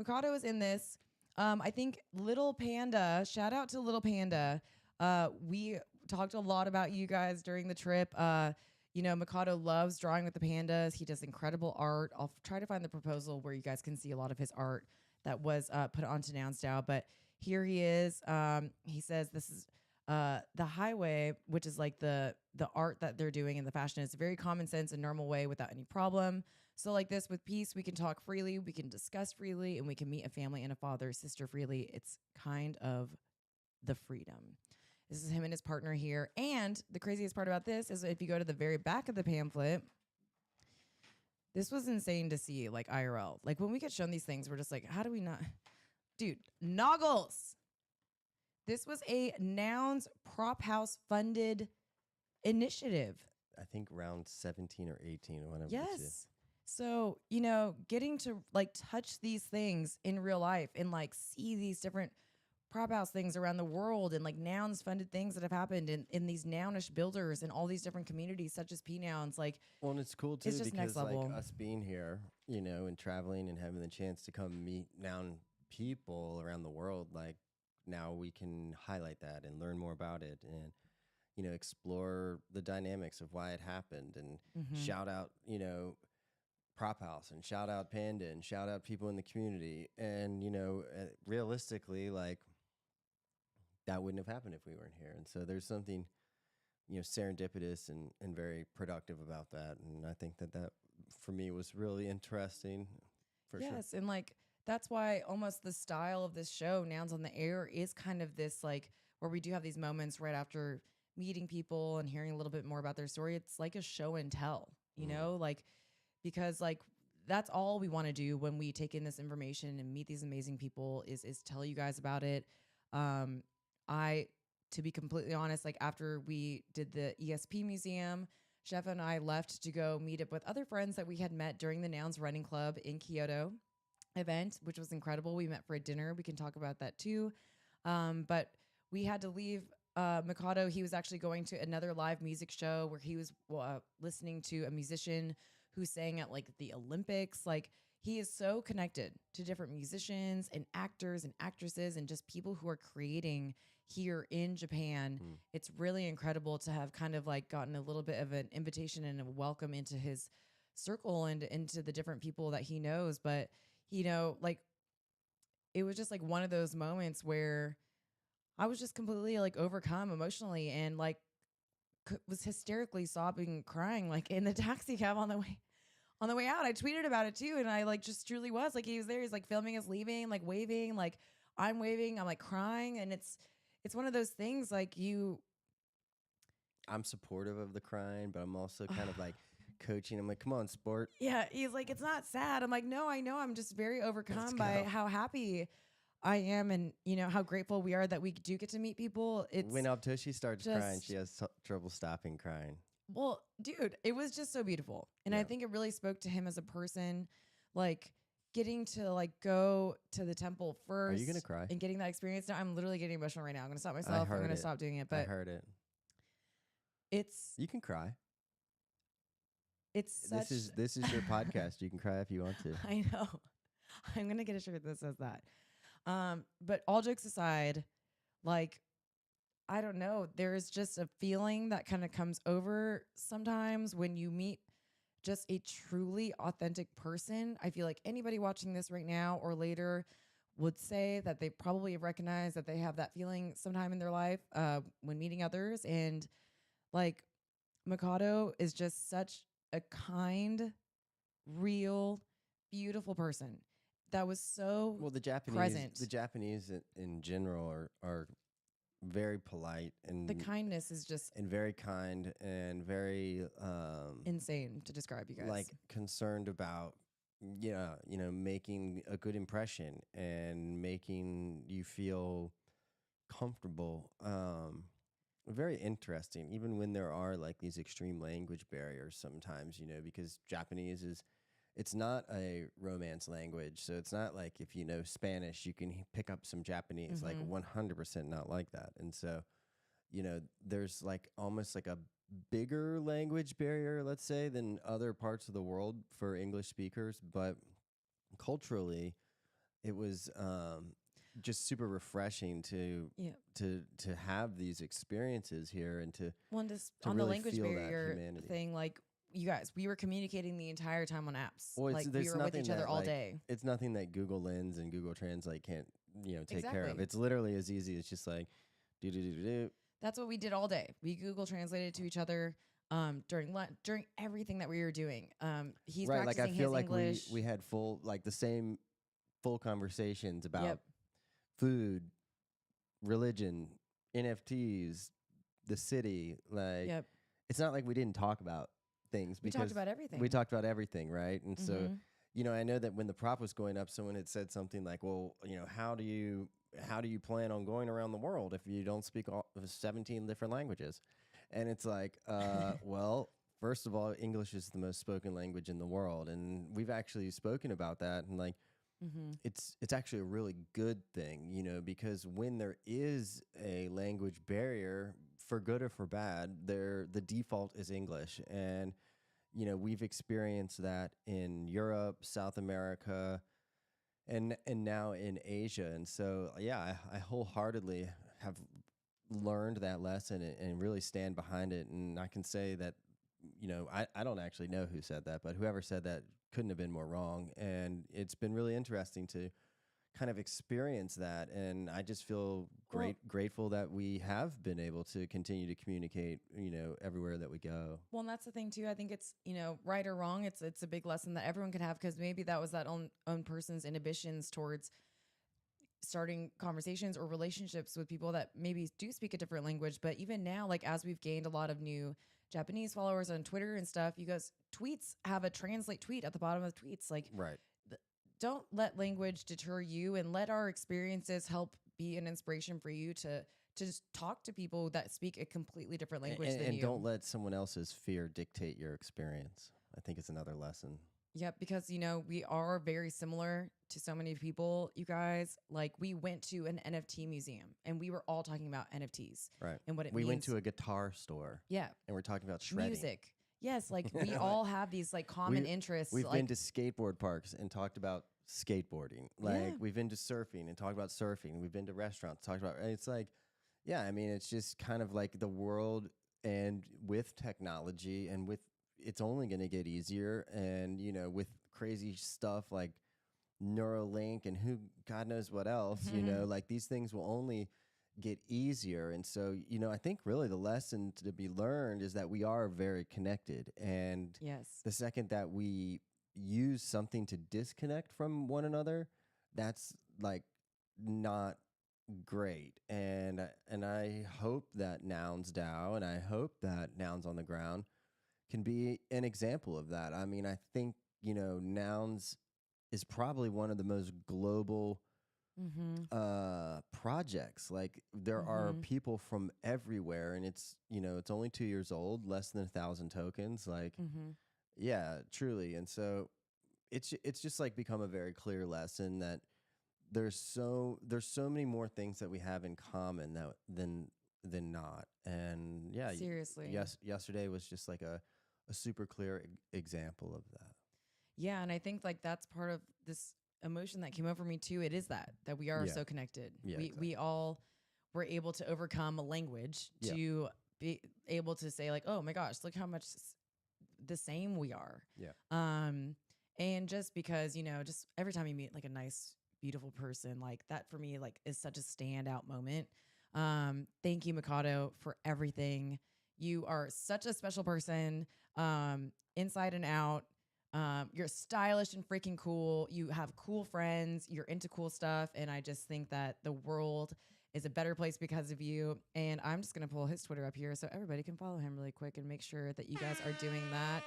[SPEAKER 1] Makoto is in this. I think Little Panda, shout out to Little Panda. We talked a lot about you guys during the trip. Makoto loves drawing with the pandas. He does incredible art. I'll try to find the proposal where you guys can see a lot of his art that was put onto NounsDAO. But here he is. He says this is the highway, which is like the art that they're doing in the fashion. It's a very common sense and normal way without any problem. So like this with peace, we can talk freely, we can discuss freely, and we can meet a family and a father, sister freely. It's kind of the freedom. This is him and his partner here. And the craziest part about this is if you go to the very back of the pamphlet, this was insane to see, like IRL. Like when we get shown these things, we're just like, how do we not? Dude, Noggles. This was a Nouns Prop House funded initiative.
[SPEAKER 2] I think round 17 or 18 or whatever.
[SPEAKER 1] Yes. So, getting to like touch these things in real life and like see these different prop house things around the world and like Nouns funded things that have happened in these Nounish builders and all these different communities such as PNouns. Like,
[SPEAKER 2] well, and it's cool too
[SPEAKER 1] it's just
[SPEAKER 2] because
[SPEAKER 1] next level.
[SPEAKER 2] like us being here, and traveling and having the chance to come meet Noun people around the world, like now we can highlight that and learn more about it and explore the dynamics of why it happened and shout out Prop House and shout out Panda and shout out people in the community. And realistically, like that wouldn't have happened if we weren't here. And so there's something serendipitous and very productive about that. And I think that for me was really interesting.
[SPEAKER 1] Yes, and like that's why almost the style of this show, Nouns on the Air, is kind of this like where we do have these moments right after meeting people and hearing a little bit more about their story. It's like a show and tell, like because like that's all we want to do when we take in this information and meet these amazing people is tell you guys about it. To be completely honest, like after we did the ESP museum, Chef and I left to go meet up with other friends that we had met during the Nouns Running Club in Kyoto event, which was incredible. We met for a dinner. We can talk about that too. But we had to leave Makoto. He was actually going to another live music show where he was listening to a musician who sang at like the Olympics. Like he is so connected to different musicians and actors and actresses and just people who are creating here in Japan. It's really incredible to have kind of like gotten a little bit of an invitation and a welcome into his circle and into the different people that he knows. But, like it was just like one of those moments where I was just completely like overcome emotionally and like was hysterically sobbing, crying like in the taxi cab on the way out. I tweeted about it too, and I like just truly was like he was there. He's like filming us leaving, like waving, like I'm waving, I'm like crying, and it's one of those things like
[SPEAKER 2] I'm supportive of the crying, but I'm also kind of like coaching. I'm like, come on, sport.
[SPEAKER 1] Yeah, he's like, it's not sad. I'm like, no, I know. I'm just very overcome by how happy I am and, how grateful we are that we do get to meet people. It's
[SPEAKER 2] when Aubtoshi starts crying, she has trouble stopping crying.
[SPEAKER 1] Well, dude, it was just so beautiful. And I think it really spoke to him as a person, like getting to like go to the temple first.
[SPEAKER 2] Are you going to cry?
[SPEAKER 1] And getting that experience. No, I'm literally getting emotional right now. I'm going to stop myself. I'm going to stop doing it. But
[SPEAKER 2] I heard it.
[SPEAKER 1] You
[SPEAKER 2] can cry.
[SPEAKER 1] It's such...
[SPEAKER 2] This is your podcast. You can cry if you want to.
[SPEAKER 1] I know. I'm going to get a shirt that says that. But all jokes aside, like, I don't know. There is just a feeling that kind of comes over sometimes when you meet just a truly authentic person. I feel like anybody watching this right now or later would say that they probably have recognized that they have that feeling sometime in their life when meeting others. And like Makoto is just such a kind, real, beautiful person that was so
[SPEAKER 2] the Japanese in general are very polite, and
[SPEAKER 1] the kindness is just
[SPEAKER 2] and very kind and very
[SPEAKER 1] insane to describe. You guys
[SPEAKER 2] like concerned about making a good impression and making you feel comfortable. Very interesting, even when there are like these extreme language barriers sometimes, because Japanese is it's not a romance language. So it's not like if you know Spanish, you can pick up some Japanese, like 100% not like that. And so, there's like almost like a bigger language barrier, let's say, than other parts of the world for English speakers. But culturally, it was just super refreshing
[SPEAKER 1] Yeah.
[SPEAKER 2] to have these experiences here and to
[SPEAKER 1] Just
[SPEAKER 2] to
[SPEAKER 1] on the
[SPEAKER 2] really
[SPEAKER 1] language
[SPEAKER 2] feel that
[SPEAKER 1] barrier
[SPEAKER 2] humanity.
[SPEAKER 1] thing, like you guys, we were communicating the entire time on apps.
[SPEAKER 2] Well,
[SPEAKER 1] Like we
[SPEAKER 2] there's
[SPEAKER 1] were with
[SPEAKER 2] nothing
[SPEAKER 1] each other
[SPEAKER 2] that,
[SPEAKER 1] all
[SPEAKER 2] like,
[SPEAKER 1] day.
[SPEAKER 2] it's nothing that Google Lens and Google Translate can't take care of.
[SPEAKER 1] Exactly.
[SPEAKER 2] It's literally as easy as just like do do do do do.
[SPEAKER 1] That's what we did all day. We Google translated to each other during everything that we were doing. He's
[SPEAKER 2] Right, like I
[SPEAKER 1] practicing
[SPEAKER 2] feel
[SPEAKER 1] his
[SPEAKER 2] like
[SPEAKER 1] English.
[SPEAKER 2] we had the same full conversations about
[SPEAKER 1] Yep.
[SPEAKER 2] food, religion, NFTs, the city. Like
[SPEAKER 1] Yep.
[SPEAKER 2] it's not like we didn't talk about things
[SPEAKER 1] We
[SPEAKER 2] because
[SPEAKER 1] talked about everything.
[SPEAKER 2] we talked about everything, right? And so,
[SPEAKER 1] Mhm.
[SPEAKER 2] I know that when the prop was going up, someone had said something like, "Well, how do you plan on going around the world if you don't speak 17 different languages?" And it's like, well, first of all, English is the most spoken language in the world, and we've actually spoken about that, and like
[SPEAKER 1] Mhm.
[SPEAKER 2] it's actually a really good thing, because when there is a language barrier, for good or for bad, the default is English. And we've experienced that in Europe, South America, and now in Asia. And so yeah, I wholeheartedly have learned that lesson and really stand behind it. And I can say that I don't actually know who said that, but whoever said that couldn't have been more wrong. And it's been really interesting to kind of experience that. And I just feel grateful that we have been able to continue to communicate, everywhere that we go.
[SPEAKER 1] Well, and that's the thing too. I think it's, right or wrong. It's a big lesson that everyone could have because maybe that was that own person's inhibitions towards starting conversations or relationships with people that maybe do speak a different language. But even now, like as we've gained a lot of new Japanese followers on Twitter and stuff, you guys tweets have a translate tweet at the bottom of the tweets. Like
[SPEAKER 2] Right.
[SPEAKER 1] don't let language deter you and let our experiences help be an inspiration for you to just talk to people that speak a completely different language than
[SPEAKER 2] And
[SPEAKER 1] you.
[SPEAKER 2] don't let someone else's fear dictate your experience. I think it's another lesson.
[SPEAKER 1] Yep, because we are very similar to so many people, you guys. Like we went to an NFT museum and we were all talking about NFTs.
[SPEAKER 2] Right.
[SPEAKER 1] And what it
[SPEAKER 2] We
[SPEAKER 1] means.
[SPEAKER 2] went to a guitar store.
[SPEAKER 1] Yeah.
[SPEAKER 2] And we're talking about shredding.
[SPEAKER 1] Music. Yes, like we all have these like common interests.
[SPEAKER 2] We've
[SPEAKER 1] like,
[SPEAKER 2] been to skateboard parks and talked about skateboarding. Like we've been to surfing and talked about surfing. We've been to restaurants, talked about, it's like, yeah, I mean, it's just kind of like the world, and with technology and with, it's only going to get easier. And, with crazy stuff like Neuralink and God knows what else, like these things will only get easier. And so, I think really the lesson to be learned is that we are very connected. And
[SPEAKER 1] yes.
[SPEAKER 2] the second that we use something to disconnect from one another, that's like not great. And I hope that NounsDAO and I hope that Nouns on the Ground can be an example of that. I mean, I think, Nouns is probably one of the most global projects. Like there are people from everywhere, and it's only 2 years old, less than 1,000 tokens. Like, yeah, truly. And so it's just like become a very clear lesson that there's so many more things that we have in common than not. And yeah,
[SPEAKER 1] Seriously.
[SPEAKER 2] yesterday was just like a super clear example of that.
[SPEAKER 1] Yeah, and I think like that's part of this emotion that came over me too. It is that we are so connected.
[SPEAKER 2] Yeah,
[SPEAKER 1] we all were able to overcome a language
[SPEAKER 2] Yeah.
[SPEAKER 1] to be able to say like, oh my gosh, look how much the same we are.
[SPEAKER 2] Yeah.
[SPEAKER 1] And just because just every time you meet like a nice, beautiful person, like that for me like is such a standout moment. Thank you, Makoto, for everything. You are such a special person, inside and out. You're stylish and freaking cool. You have cool friends. You're into cool stuff. And I just think that the world is a better place because of you. And I'm just going to pull his Twitter up here so everybody can follow him really quick and make sure that you guys are doing that.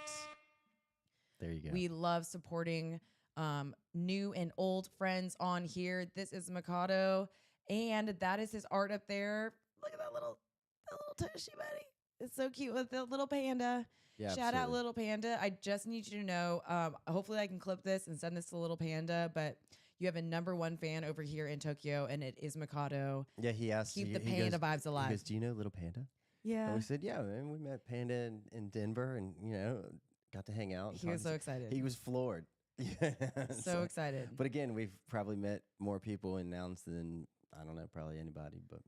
[SPEAKER 2] There you go.
[SPEAKER 1] We love supporting new and old friends on here. This is Makoto, and that is his art up there. Look at that little tushy buddy. It's so cute with the little panda.
[SPEAKER 2] Yeah,
[SPEAKER 1] Shout out
[SPEAKER 2] absolutely.
[SPEAKER 1] Little Panda. I just need you to know, hopefully I can clip this and send this to Little Panda, but you have a #1 fan over here in Tokyo, and it is Makoto.
[SPEAKER 2] Yeah, he asked.
[SPEAKER 1] Keep the
[SPEAKER 2] He goes.
[SPEAKER 1] panda vibes
[SPEAKER 2] He
[SPEAKER 1] alive.
[SPEAKER 2] goes. Do you know Little Panda? And
[SPEAKER 1] Yeah.
[SPEAKER 2] we said, yeah, man. We met Panda in Denver, and got to hang out and
[SPEAKER 1] He
[SPEAKER 2] talk.
[SPEAKER 1] was so excited.
[SPEAKER 2] He was floored. Yeah.
[SPEAKER 1] So excited.
[SPEAKER 2] But again, we've probably met more people in Nouns than I don't know, probably anybody. But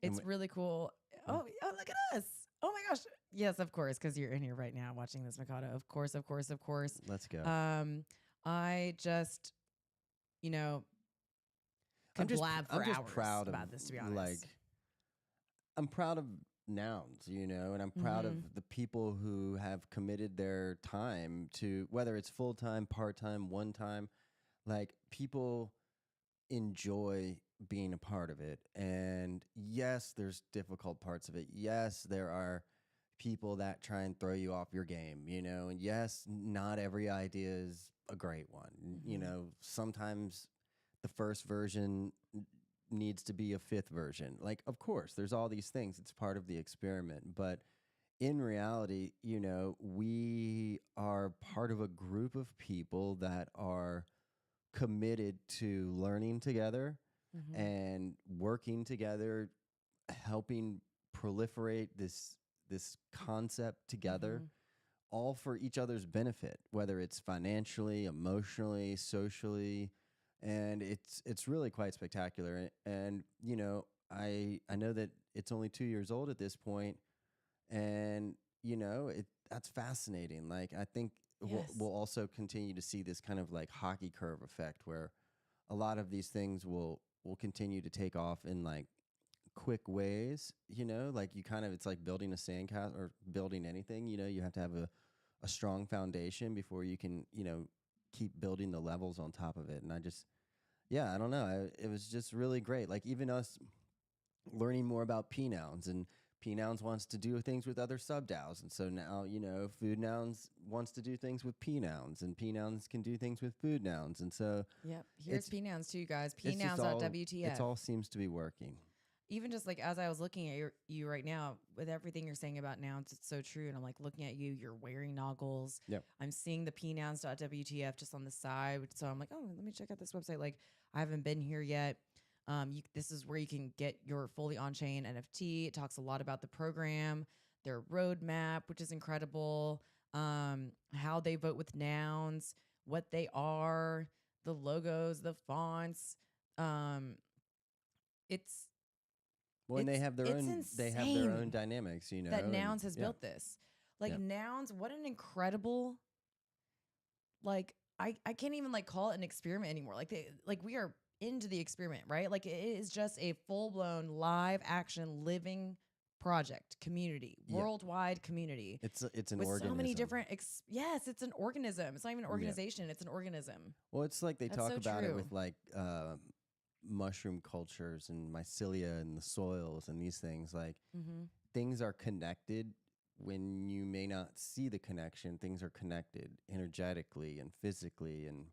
[SPEAKER 1] It's really cool. Oh, look at us. Oh my gosh. Yes, of course, because you're in here right now watching this, Makoto. Of course, of course, of course.
[SPEAKER 2] let's go.
[SPEAKER 1] I just, you know,
[SPEAKER 2] I'm
[SPEAKER 1] could
[SPEAKER 2] just
[SPEAKER 1] blab for
[SPEAKER 2] I'm just
[SPEAKER 1] hours
[SPEAKER 2] proud of
[SPEAKER 1] about this, to be honest.
[SPEAKER 2] like I'm proud of Nouns, and I'm proud of the people who have committed their time to whether it's full time, part time, one time. Like people enjoy being a part of it. And yes, there's difficult parts of it. Yes, there are people that try and throw you off your game, and yes, not every idea is a great one. Sometimes the first version needs to be a fifth version. Like, of course, there's all these things. It's part of the experiment. But in reality, we are part of a group of people that are committed to learning together and working together, helping proliferate this concept together, all for each other's benefit, whether it's financially, emotionally, socially, and it's really quite spectacular. And I know that it's only 2 years old at this point, and that's fascinating. Like I think we'll also continue to see this kind of like hockey curve effect where a lot of these things will continue to take off in like quick ways, like it's like building a sandcastle or building anything, you have to have a strong foundation before you can, keep building the levels on top of it. And I don't know. It was just really great. Like even us learning more about PNouns, and PNouns wants to do things with other sub-DAOs. And so now, Food Nouns wants to do things with PNouns, and PNouns can do things with Food Nouns. And so
[SPEAKER 1] Yep. Here's PNouns too, guys.
[SPEAKER 2] it's just
[SPEAKER 1] PNouns.WTF.
[SPEAKER 2] it all seems to be working.
[SPEAKER 1] Even just like as I was looking at you right now, with everything you're saying about nouns, it's so true. And I'm like looking at you, you're wearing Noggles.
[SPEAKER 2] Yep.
[SPEAKER 1] I'm seeing the PNouns.WTF just on the side. So I'm like, oh, let me check out this website. Like I haven't been here yet. This is where you can get your fully on-chain NFT. It talks a lot about the program, their roadmap, which is incredible. How they vote with nouns, what they are, the logos, the fonts. It's
[SPEAKER 2] Well, and they have their own.
[SPEAKER 1] insane
[SPEAKER 2] They have their own dynamics,
[SPEAKER 1] that Nouns has built this. Like Nouns, what an incredible. Like I can't even like call it an experiment anymore. Like we are into the experiment, right? Like it is just a full blown live action living project, community, worldwide community.
[SPEAKER 2] It's an
[SPEAKER 1] with
[SPEAKER 2] organism.
[SPEAKER 1] so many different. Yes, it's an organism. It's not even an organization. It's an organism.
[SPEAKER 2] Well, it's like they
[SPEAKER 1] That's
[SPEAKER 2] talk
[SPEAKER 1] so
[SPEAKER 2] about
[SPEAKER 1] true.
[SPEAKER 2] it with like mushroom cultures and mycelia and the soils and these things. Like things are connected when you may not see the connection. Things are connected energetically and physically, and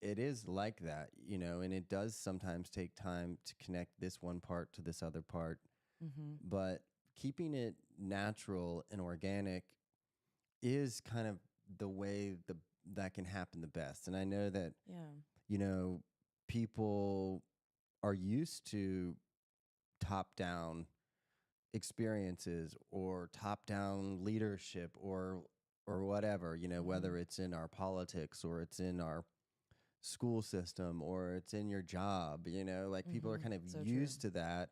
[SPEAKER 2] it is like that, and it does sometimes take time to connect this one part to this other part. But keeping it natural and organic is kind of the way that can happen the best. And I know that people are used to top down experiences or top down leadership or whatever, whether it's in our politics or it's in our school system or it's in your job, like people are kind of used to that,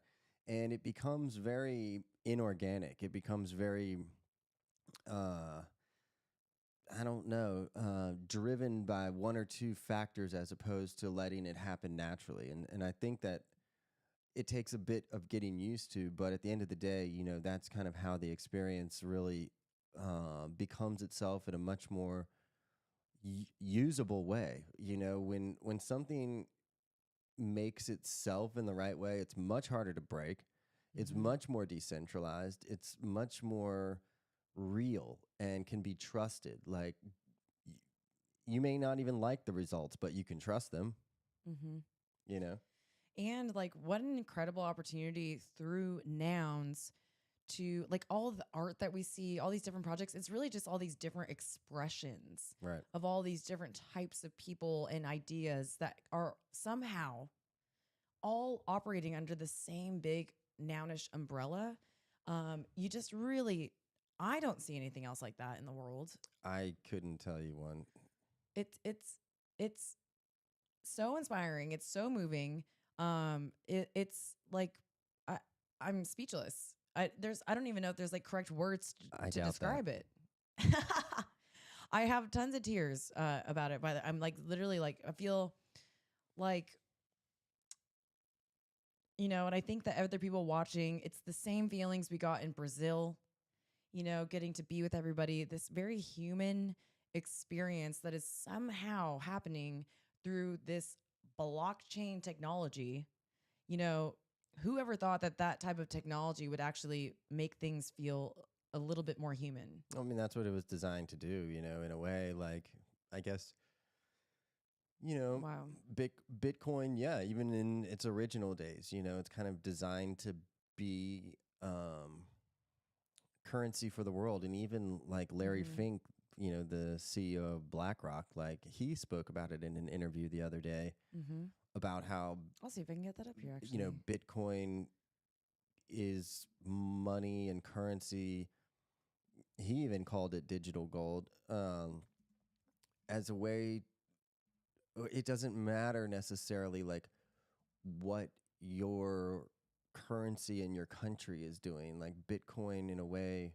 [SPEAKER 2] and it becomes very inorganic. It becomes very I don't know, driven by one or two factors as opposed to letting it happen naturally. And I think that it takes a bit of getting used to, but at the end of the day, that's kind of how the experience really becomes itself in a much more usable way. When something makes itself in the right way, it's much harder to break. It's much more decentralized. It's much more real and can be trusted. Like you may not even like the results, but you can trust them.
[SPEAKER 1] And like what an incredible opportunity through Nouns to like all of the art that we see, all these different projects. It's really just all these different expressions
[SPEAKER 2] Right.
[SPEAKER 1] of all these different types of people and ideas that are somehow all operating under the same big nounish umbrella. You just really, I don't see anything else like that in the world.
[SPEAKER 2] I couldn't tell you one.
[SPEAKER 1] It's so inspiring. It's so moving. It's like I'm speechless. I don't even know if there's like correct words
[SPEAKER 2] I
[SPEAKER 1] to
[SPEAKER 2] doubt
[SPEAKER 1] describe
[SPEAKER 2] that.
[SPEAKER 1] it. I have tons of tears about it. I'm like literally like I feel like, you know, and I think that other people watching, it's the same feelings we got in Brazil. You know, getting to be with everybody. This very human experience that is somehow happening through this blockchain technology. You know, whoever thought that that type of technology would actually make things feel a little bit more human?
[SPEAKER 2] I mean, that's what it was designed to do, you know, in a way. Like, I guess, you know,
[SPEAKER 1] Wow.
[SPEAKER 2] Bitcoin, yeah, even in its original days, you know, it's kind of designed to be currency for the world. And even like Larry
[SPEAKER 1] Mhm.
[SPEAKER 2] Fink, you know, the CEO of BlackRock, like he spoke about it in an interview the other day
[SPEAKER 1] Mhm.
[SPEAKER 2] about how,
[SPEAKER 1] I'll see if I can get that up here.
[SPEAKER 2] you know,
[SPEAKER 1] Actually.
[SPEAKER 2] Bitcoin is money and currency. He even called it digital gold, as a way. It doesn't matter necessarily like what your currency in your country is doing. Like Bitcoin, in a way,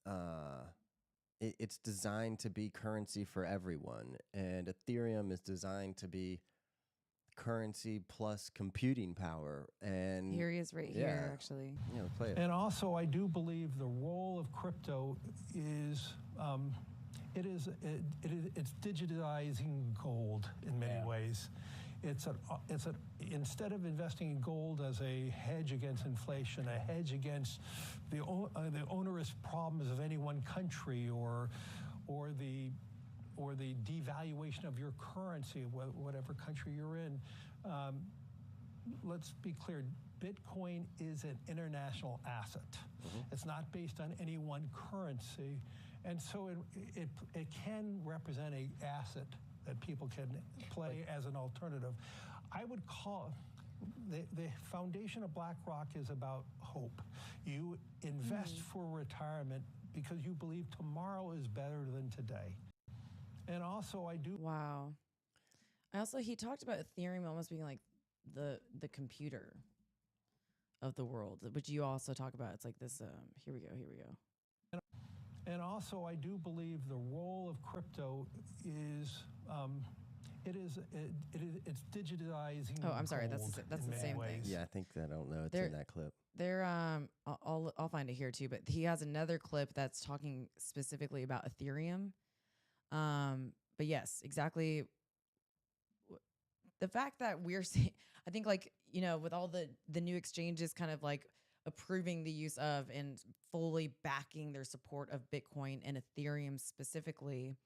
[SPEAKER 2] uh, it's designed to be currency for everyone, and Ethereum is designed to be currency plus computing power. And
[SPEAKER 1] Here he is, right
[SPEAKER 2] yeah,
[SPEAKER 1] here. Actually.
[SPEAKER 2] you know, play it.
[SPEAKER 3] And also, I do believe the role of crypto is it's digitizing gold in many ways. Instead of investing in gold as a hedge against inflation, a hedge against the onerous problems of any one country, or the devaluation of your currency, whatever country you're in. Let's be clear. Bitcoin is an international asset.
[SPEAKER 2] Mm-hmm.
[SPEAKER 3] It's not based on any one currency. And so it can represent an asset that people can play as an alternative. I would call the foundation of BlackRock is about hope. You invest for retirement because you believe tomorrow is better than today. And also, I do.
[SPEAKER 1] Wow. He talked about Ethereum almost being like the computer of the world, which you also talk about. It's like this. Here we go.
[SPEAKER 3] And also, I do believe the role of crypto is it's digitizing.
[SPEAKER 1] Oh, I'm sorry. That's
[SPEAKER 3] gold
[SPEAKER 1] the
[SPEAKER 3] in many
[SPEAKER 1] same thing.
[SPEAKER 3] ways.
[SPEAKER 2] Yeah, I think that, I don't know. It's
[SPEAKER 1] There-
[SPEAKER 2] in that clip.
[SPEAKER 1] There, I'll find it here too. But he has another clip that's talking specifically about Ethereum. But yes, exactly. The fact that we're seeing, I think, like, you know, with all the new exchanges kind of like approving the use of and fully backing their support of Bitcoin and Ethereum specifically,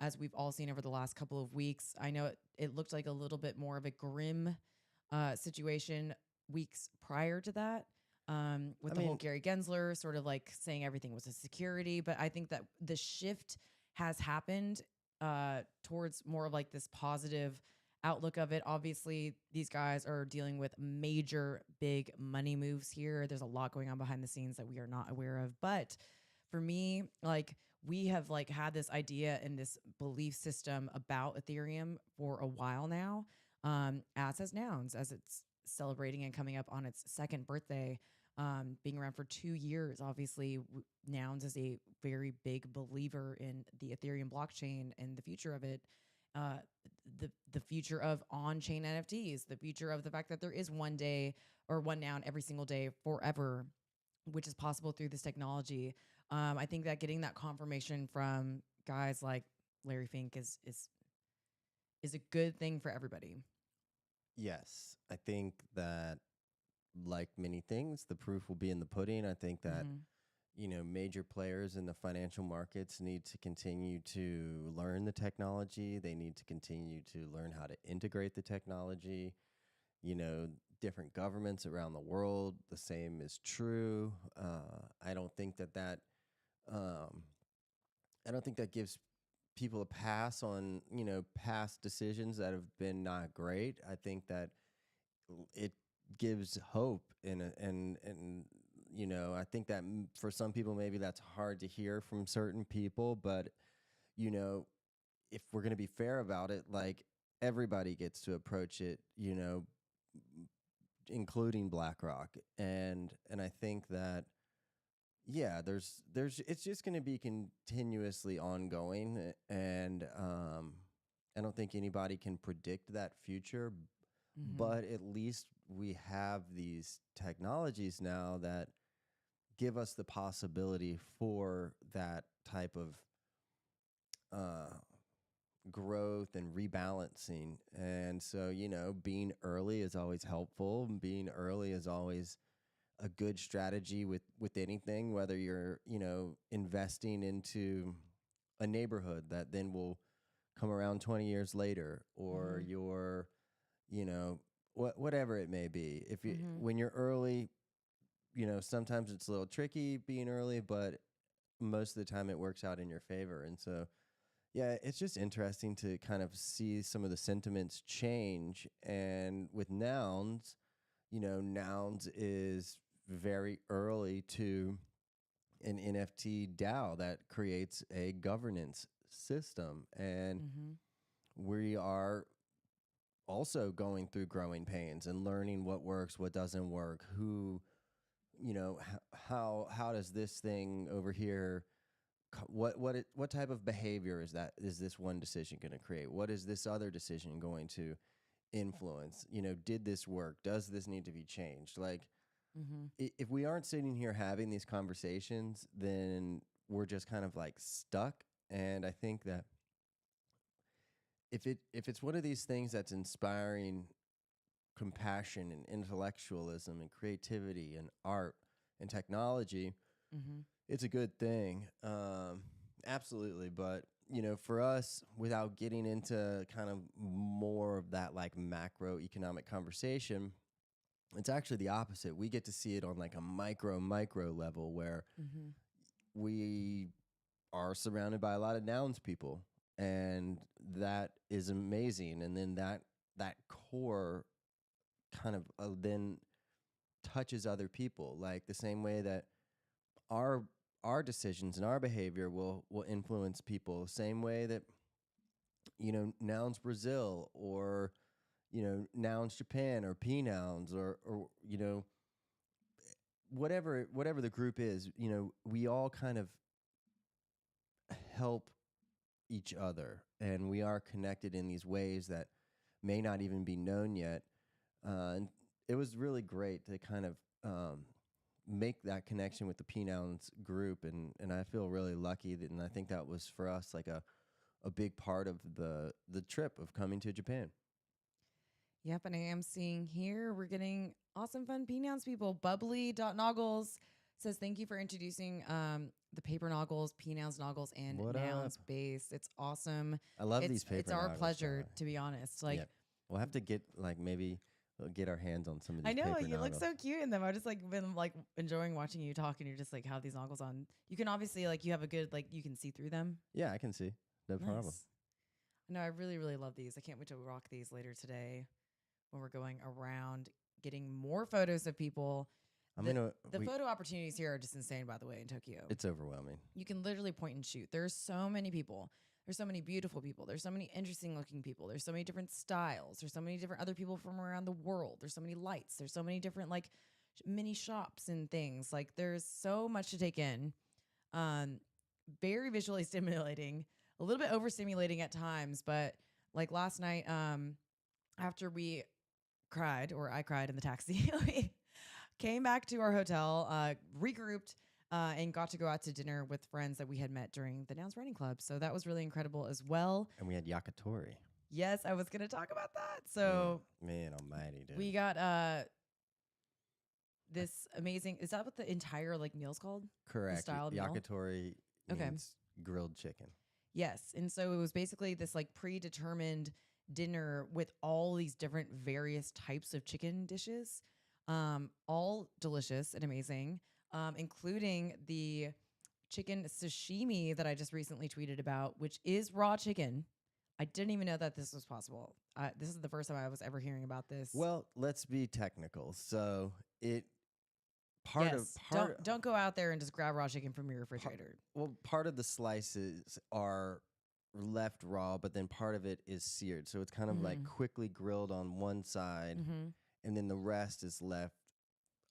[SPEAKER 1] as we've all seen over the last couple of weeks. I know it looked like a little bit more of a grim situation weeks prior to that, with the whole Gary Gensler sort of like saying everything was a security. But I think that the shift has happened towards more of like this positive outlook of it. Obviously, these guys are dealing with major big money moves here. There's a lot going on behind the scenes that we are not aware of. But for me, like, we have like had this idea and this belief system about Ethereum for a while now, as has Nouns, as it's celebrating and coming up on its second birthday, being around for 2 years. Obviously, Nouns is a very big believer in the Ethereum blockchain and the future of it. The future of on-chain NFTs, the future of the fact that there is one day or one noun every single day forever, which is possible through this technology. I think that getting that confirmation from guys like Larry Fink is a good thing for everybody.
[SPEAKER 2] Yes, I think that, like many things, the proof will be in the pudding. I think that,
[SPEAKER 1] Mhm.
[SPEAKER 2] you know, major players in the financial markets need to continue to learn the technology. They need to continue to learn how to integrate the technology. You know, different governments around the world, the same is true. I don't think that um, I don't think that gives people a pass on, past decisions that have been not great. I think that it gives hope and I think that for some people maybe that's hard to hear from certain people, but you know, if we're going to be fair about it, like everybody gets to approach it, including BlackRock. And I think that yeah, there's it's just going to be continuously ongoing, and I don't think anybody can predict that future, but at least we have these technologies now that give us the possibility for that type of uh, growth and rebalancing. And so, being early is always helpful. Being early is always a good strategy with anything, whether you're, investing into a neighborhood that then will come around 20 years later, or you're, whatever it may be. If you when you're early, sometimes it's a little tricky being early, but most of the time it works out in your favor. And so, yeah, it's just interesting to kind of see some of the sentiments change. And with Nouns, Nouns is very early to an NFT DAO that creates a governance system. And we are also going through growing pains and learning what works, what doesn't work, who, how does this thing over here, what type of behavior is this one decision going to create? What is this other decision going to influence? Did this work? Does this need to be changed? Like, if we aren't sitting here having these conversations, then we're just kind of like stuck. And I think that if it's one of these things that's inspiring compassion and intellectualism and creativity and art and technology, it's a good thing. Absolutely. But, for us, without getting into kind of more of that like macroeconomic conversation, it's actually the opposite. We get to see it on like a micro level where we are surrounded by a lot of Nouns people, and that is amazing. And then that core kind of then touches other people, like the same way that our decisions and our behavior will influence people, same way that Nouns Brazil, or Nouns Japan, or PNouns, or whatever the group is, we all kind of help each other, and we are connected in these ways that may not even be known yet. And it was really great to kind of make that connection with the PNouns group, and I feel really lucky that, and I think that was for us like a big part of the trip of coming to Japan.
[SPEAKER 1] Yep, and I am seeing here we're getting awesome fun PNouns people. Bubbly.Noggles says, thank you for introducing the paper Noggles, PNouns Noggles, and
[SPEAKER 2] What
[SPEAKER 1] Nouns
[SPEAKER 2] up?
[SPEAKER 1] base. It's awesome.
[SPEAKER 2] I love these paper
[SPEAKER 1] It's our
[SPEAKER 2] Noggles,
[SPEAKER 1] pleasure,
[SPEAKER 2] by
[SPEAKER 1] to be honest.
[SPEAKER 2] the way.
[SPEAKER 1] Like,
[SPEAKER 2] Yeah. We'll have to get like maybe we'll get our hands on some of these
[SPEAKER 1] I know
[SPEAKER 2] paper
[SPEAKER 1] you look
[SPEAKER 2] Noggles.
[SPEAKER 1] so cute in them. I've just like been like enjoying watching you talk, and you're just like have these Noggles on. You can obviously like you have a good like you can see through them.
[SPEAKER 2] Yeah, I can see. No problem.
[SPEAKER 1] Nice. No, I really, really love these. I can't wait to rock these later today when we're going around getting more photos of people. The photo opportunities here are just insane, by the way, in Tokyo.
[SPEAKER 2] It's overwhelming.
[SPEAKER 1] You can literally point and shoot. There's so many people. There's so many beautiful people. There's so many interesting looking people. There's so many different styles. There's so many different other people from around the world. There's so many lights. There's so many different like mini shops and things. Like there's so much to take in. Very visually stimulating, a little bit overstimulating at times, but like last night, after we cried, or I cried in the taxi, we came back to our hotel, regrouped, and got to go out to dinner with friends that we had met during the Nouns Running Club. So that was really incredible as well.
[SPEAKER 2] And we had yakitori.
[SPEAKER 1] Yes, I was going to talk about that. So
[SPEAKER 2] man almighty, dude.
[SPEAKER 1] we got this amazing, is that what the entire like meal's called?
[SPEAKER 2] Correct.
[SPEAKER 1] Style of meal?
[SPEAKER 2] Yakitori means grilled chicken.
[SPEAKER 1] Yes. And so it was basically this like predetermined dinner with all these different various types of chicken dishes, all delicious and amazing, including the chicken sashimi that I just recently tweeted about, which is raw chicken. I didn't even know that this was possible. This is the first time I was ever hearing about this.
[SPEAKER 2] Well, let's be technical. So it
[SPEAKER 1] don't go out there and just grab raw chicken from your refrigerator.
[SPEAKER 2] Part of the slices are left raw, but then part of it is seared. So it's kind of like quickly grilled on one side, and then the rest is left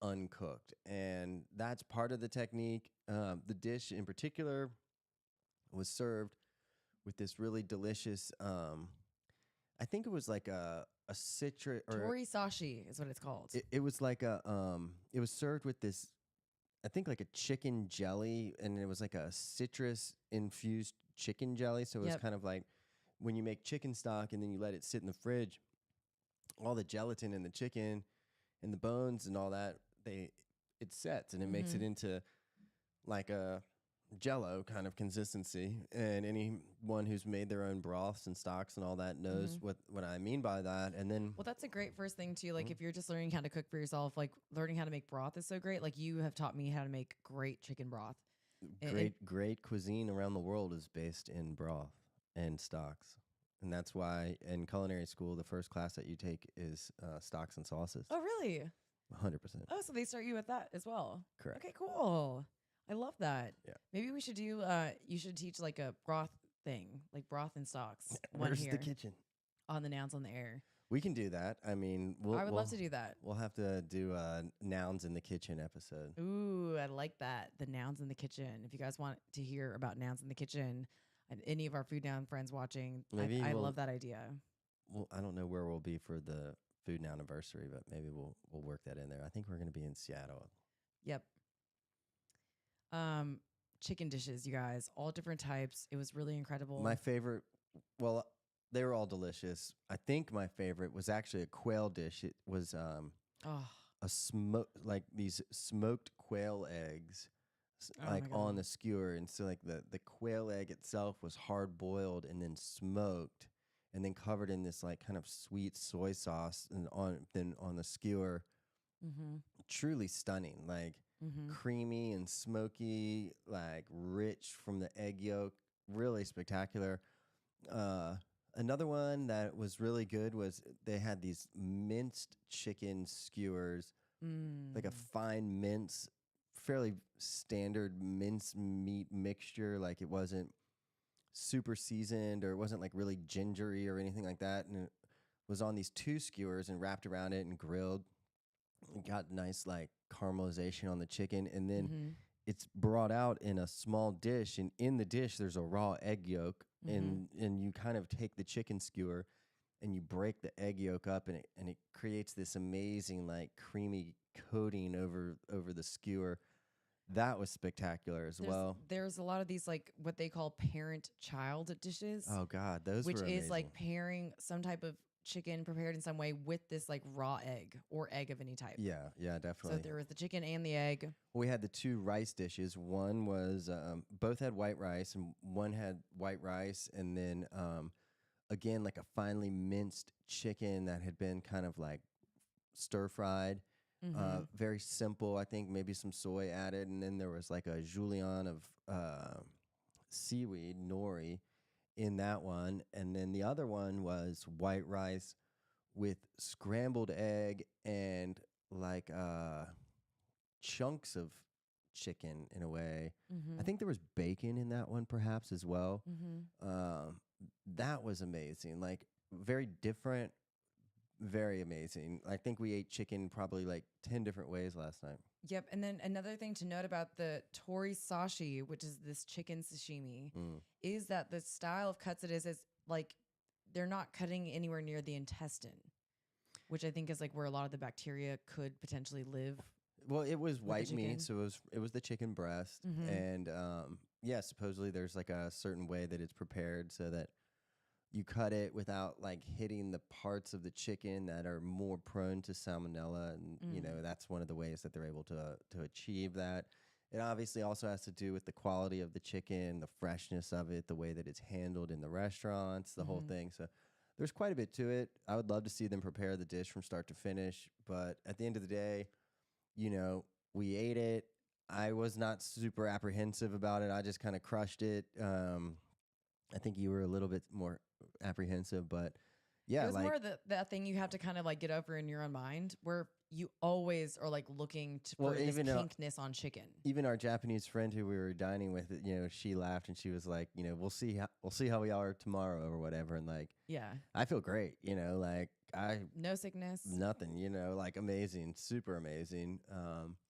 [SPEAKER 2] uncooked. And that's part of the technique. The dish in particular was served with this really delicious, I think it was like a citrus or
[SPEAKER 1] torisashi is what it's called.
[SPEAKER 2] It was like it was served with this, I think like a chicken jelly, and it was like a citrus infused chicken jelly. So it was kind of like when you make chicken stock and then you let it sit in the fridge, all the gelatin in the chicken and the bones and all that, it sets and it makes it into like a Jello kind of consistency. And anyone who's made their own broths and stocks and all that knows what I mean by that. And then,
[SPEAKER 1] well, that's a great first thing too. Like if you're just learning how to cook for yourself, like learning how to make broth is so great. Like you have taught me how to make great chicken broth.
[SPEAKER 2] Great cuisine around the world is based in broth and stocks. And that's why in culinary school, the first class that you take is stocks and sauces.
[SPEAKER 1] Oh, really?
[SPEAKER 2] 100%.
[SPEAKER 1] Oh, so they start you with that as well.
[SPEAKER 2] Correct.
[SPEAKER 1] Okay, cool. I love that.
[SPEAKER 2] Yeah.
[SPEAKER 1] Maybe we should do, you should teach like a broth thing, like broth and stocks.
[SPEAKER 2] Where's the kitchen?
[SPEAKER 1] On the Nouns on the Air.
[SPEAKER 2] We can do that. I mean,
[SPEAKER 1] I would love to do that.
[SPEAKER 2] We'll have to do a Nouns in the Kitchen episode.
[SPEAKER 1] Ooh, I like that. The Nouns in the Kitchen. If you guys want to hear about Nouns in the Kitchen, and any of our Food Noun friends watching, I love that idea.
[SPEAKER 2] Well, I don't know where we'll be for the Food Noun anniversary, but maybe we'll work that in there. I think we're going to be in Seattle.
[SPEAKER 1] Yep. Chicken dishes, you guys, all different types. It was really incredible.
[SPEAKER 2] My favorite, well, they were all delicious. I think my favorite was actually a quail dish. It was like these smoked quail eggs, like on the skewer. And so like the quail egg itself was hard boiled and then smoked and then covered in this like kind of sweet soy sauce and on the skewer. Truly stunning, like creamy and smoky, like rich from the egg yolk. Really spectacular. Another one that was really good was they had these minced chicken skewers, like a fine mince, fairly standard mince meat mixture. Like it wasn't super seasoned or it wasn't like really gingery or anything like that. And it was on these two skewers and wrapped around it and grilled. It got nice like caramelization on the chicken. And then it's brought out in a small dish. And in the dish, there's a raw egg yolk. And you kind of take the chicken skewer and you break the egg yolk up and it creates this amazing like creamy coating over the skewer. That was spectacular as well.
[SPEAKER 1] There's a lot of these like what they call parent-child dishes.
[SPEAKER 2] Oh God, those were amazing.
[SPEAKER 1] Which is like pairing some type of chicken prepared in some way with this like raw egg or egg of any type.
[SPEAKER 2] Yeah, definitely.
[SPEAKER 1] So there was the chicken and the egg.
[SPEAKER 2] We had the two rice dishes. One was both had white rice, and one had white rice, and then again like a finely minced chicken that had been kind of like stir fried. Very simple. I think maybe some soy added, and then there was like a julienne of seaweed nori in that one. And then the other one was white rice with scrambled egg and like chunks of chicken in a way. I think there was bacon in that one perhaps as well. That was amazing. Like very different, very amazing. I think we ate chicken probably like 10 different ways last night.
[SPEAKER 1] Yep. And then another thing to note about the torisashi, which is this chicken sashimi, is that the style of cuts it is like they're not cutting anywhere near the intestine, which I think is like where a lot of the bacteria could potentially live.
[SPEAKER 2] Well, it was white meat, so it was the chicken breast. And yeah, supposedly there's like a certain way that it's prepared so that you cut it without like hitting the parts of the chicken that are more prone to salmonella. And, you know, that's one of the ways that they're able to achieve that. It obviously also has to do with the quality of the chicken, the freshness of it, the way that it's handled in the restaurants, the whole thing. So there's quite a bit to it. I would love to see them prepare the dish from start to finish, but at the end of the day, we ate it. I was not super apprehensive about it. I just kind of crushed it. I think you were a little bit more apprehensive, but yeah,
[SPEAKER 1] It was more that thing you have to kind of like get over in your own mind, where you always are like looking for this kinkness on chicken.
[SPEAKER 2] Even our Japanese friend who we were dining with, she laughed and she was like, we'll see how we are tomorrow or whatever. And like,
[SPEAKER 1] yeah,
[SPEAKER 2] I feel great, like
[SPEAKER 1] no sickness,
[SPEAKER 2] nothing, like amazing, super amazing.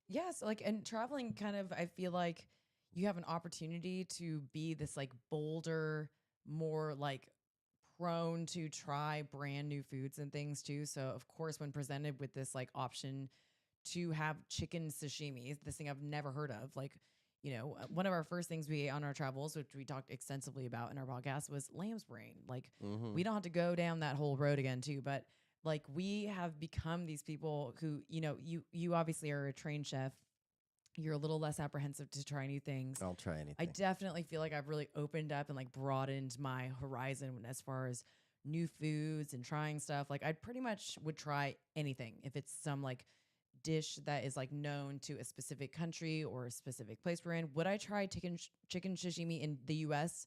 [SPEAKER 1] Yes, like, and traveling kind of, I feel like you have an opportunity to be this like bolder, more like prone to try brand new foods and things too. So of course, when presented with this like option to have chicken sashimi, this thing I've never heard of, like, one of our first things we ate on our travels, which we talked extensively about in our podcast, was lamb's brain. Like, we don't have to go down that whole road again too, but like we have become these people who, you obviously are a trained chef. You're a little less apprehensive to try new things.
[SPEAKER 2] I'll try anything.
[SPEAKER 1] I definitely feel like I've really opened up and like broadened my horizon as far as new foods and trying stuff. Like I pretty much would try anything if it's some like dish that is like known to a specific country or a specific place we're in. Would I try chicken sashimi in the US?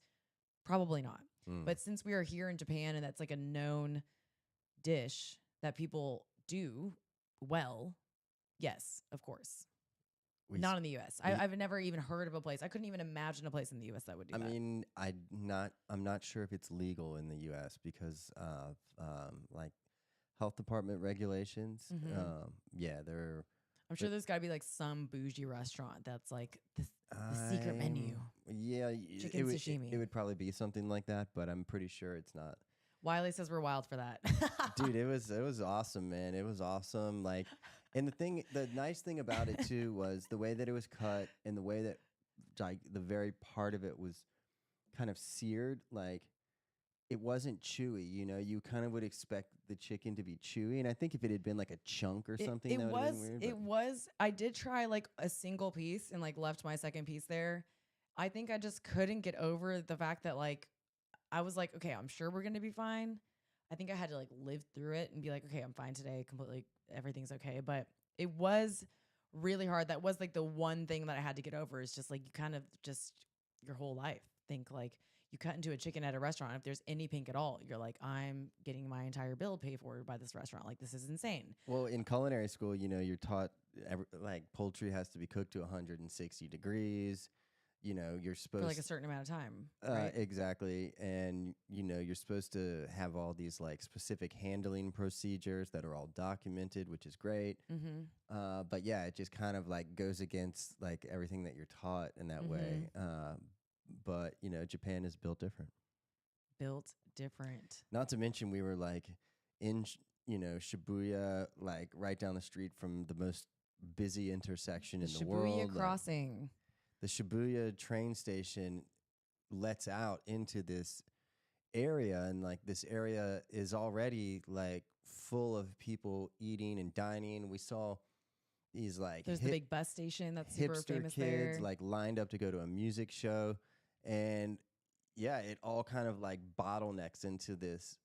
[SPEAKER 1] Probably not. But since we are here in Japan and that's like a known dish that people do well, yes, of course. Not in the U.S. I've never even heard of a place. I couldn't even imagine a place in the U.S. that would do that.
[SPEAKER 2] I mean, I'm not sure if it's legal in the U.S. because of like health department regulations. Yeah, they're.
[SPEAKER 1] I'm sure there's got to be like some bougie restaurant that's like the secret menu.
[SPEAKER 2] Yeah,
[SPEAKER 1] chicken sashimi.
[SPEAKER 2] It would probably be something like that, but I'm pretty sure it's not.
[SPEAKER 1] Wiley says we're wild for that.
[SPEAKER 2] Dude, it was awesome, man. It was awesome. Like, and the nice thing about it too was the way that it was cut and the way that like the very part of it was kind of seared. Like, it wasn't chewy. You kind of would expect the chicken to be chewy, and I think if it had been like a chunk or something, that would have been weird.
[SPEAKER 1] It was. I did try like a single piece and like left my second piece there. I think I just couldn't get over the fact that like. I was like, okay, I'm sure we're going to be fine. I think I had to like live through it and be like, okay, I'm fine today. Completely, everything's okay. But it was really hard. That was like the one thing that I had to get over is just like, you kind of just your whole life think like you cut into a chicken at a restaurant. If there's any pink at all, you're like, I'm getting my entire bill paid for by this restaurant. Like, this is insane.
[SPEAKER 2] Well, in culinary school, you're taught like poultry has to be cooked to 160 degrees. You're supposed
[SPEAKER 1] for like a certain amount of time. Right?
[SPEAKER 2] Exactly. And, you're supposed to have all these like specific handling procedures that are all documented, which is great. But yeah, it just kind of like goes against like everything that you're taught in that way. But, Japan is built different.
[SPEAKER 1] Built different.
[SPEAKER 2] Not to mention we were like in, Shibuya, like right down the street from the most busy intersection in the world.
[SPEAKER 1] Shibuya crossing.
[SPEAKER 2] The Shibuya train station lets out into this area, and like this area is already like full of people eating and dining. We saw these like
[SPEAKER 1] there's the big bus station that's super
[SPEAKER 2] hipster
[SPEAKER 1] famous
[SPEAKER 2] kids
[SPEAKER 1] there.
[SPEAKER 2] Like lined up to go to a music show, and yeah, it all kind of like bottlenecks into this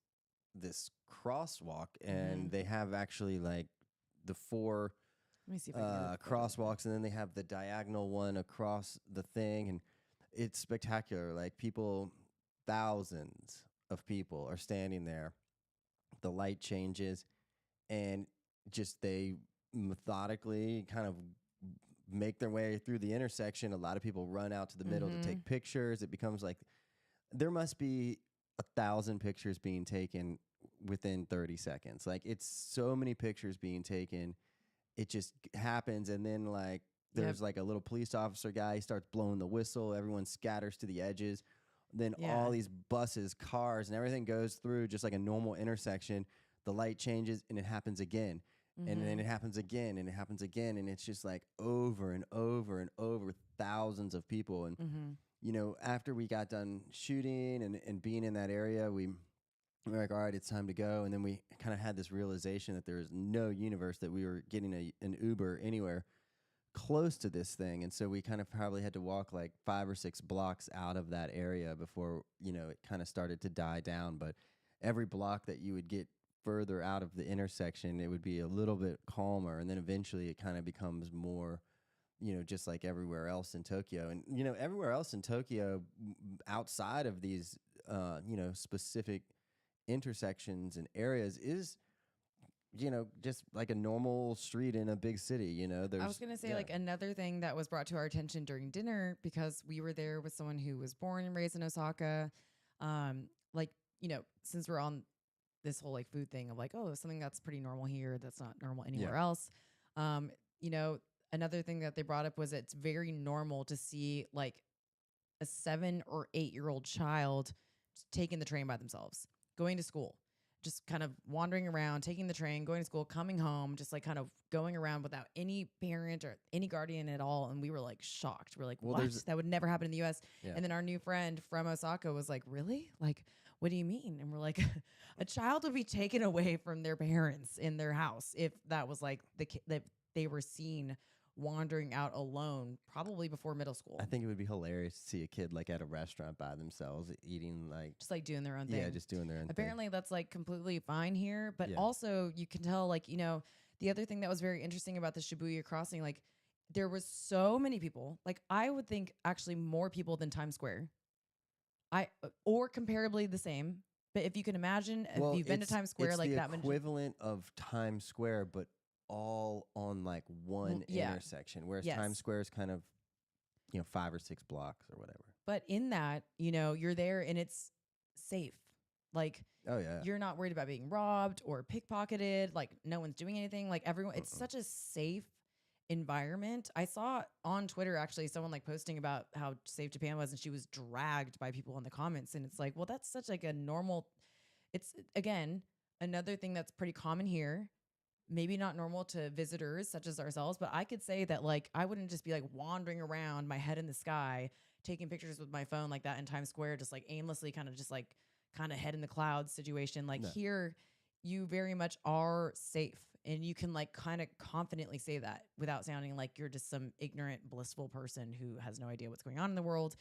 [SPEAKER 2] crosswalk, and they have actually like the four.
[SPEAKER 1] Let me see if I can get
[SPEAKER 2] crosswalks, and then they have the diagonal one across the thing, and it's spectacular. Like people, thousands of people are standing there. The light changes, and just they methodically kind of make their way through the intersection. A lot of people run out to the middle to take pictures. It becomes like there must be 1,000 pictures being taken within 30 seconds. Like, it's so many pictures being taken. It just happens, and then like there's like a little police officer guy. He starts blowing the whistle. Everyone scatters to the edges. Then all these buses, cars, and everything goes through just like a normal intersection. The light changes, and it happens again, and then it happens again, and it happens again, and it's just like over and over and over, thousands of people. And after we got done shooting and being in that area, we're like, all right, it's time to go. And then we kind of had this realization that there is no universe that we were getting an Uber anywhere close to this thing. And so we kind of probably had to walk like 5 or 6 blocks out of that area before, it kind of started to die down. But every block that you would get further out of the intersection, it would be a little bit calmer, and then eventually it kind of becomes more, just like everywhere else in Tokyo. And everywhere else in Tokyo, outside of these specific intersections and areas, is just like a normal street in a big city. There's,
[SPEAKER 1] I was going to say, like, another thing that was brought to our attention during dinner, because we were there with someone who was born and raised in Osaka. Like, since we're on this whole like food thing of like, oh, something that's pretty normal here, that's not normal anywhere else. Another thing that they brought up was it's very normal to see like a 7 or 8 year old child taking the train by themselves, going to school, just kind of wandering around, taking the train, going to school, coming home, just like kind of going around without any parent or any guardian at all. And we were like shocked. We're like, what? That would never happen in the US. Yeah. And then our new friend from Osaka was like, really? Like, what do you mean? And we're like, a child would be taken away from their parents in their house if that was like that they were seen wandering out alone, probably before middle school.
[SPEAKER 2] I think it would be hilarious to see a kid like at a restaurant by themselves eating, like
[SPEAKER 1] just like doing their own thing.
[SPEAKER 2] Yeah, just doing their own
[SPEAKER 1] Apparently
[SPEAKER 2] thing.
[SPEAKER 1] that's like completely fine here, but also you can tell, like, the other thing that was very interesting about the Shibuya crossing, like there was so many people, like I would think actually more people than Times Square. Or comparably the same. But if you can imagine, if you've been to Times Square, like that,
[SPEAKER 2] it's the equivalent of Times Square, but all on like one intersection. Whereas Times Square is kind of, 5 or 6 blocks or whatever.
[SPEAKER 1] But in that, you're there and it's safe. Like,
[SPEAKER 2] oh yeah,
[SPEAKER 1] you're not worried about being robbed or pickpocketed. Like, no one's doing anything. Like everyone, it's such a safe environment. I saw on Twitter actually someone like posting about how safe Japan was, and she was dragged by people in the comments. And it's like, well, that's such like a normal. It's again another thing that's pretty common here. Maybe not normal to visitors such as ourselves, but I could say that like I wouldn't just be like wandering around, my head in the sky, taking pictures with my phone like that in Times Square, just like aimlessly, kind of head in the clouds situation. Like here, you very much are safe. And you can like kind of confidently say that without sounding like you're just some ignorant, blissful person who has no idea what's going on in the world.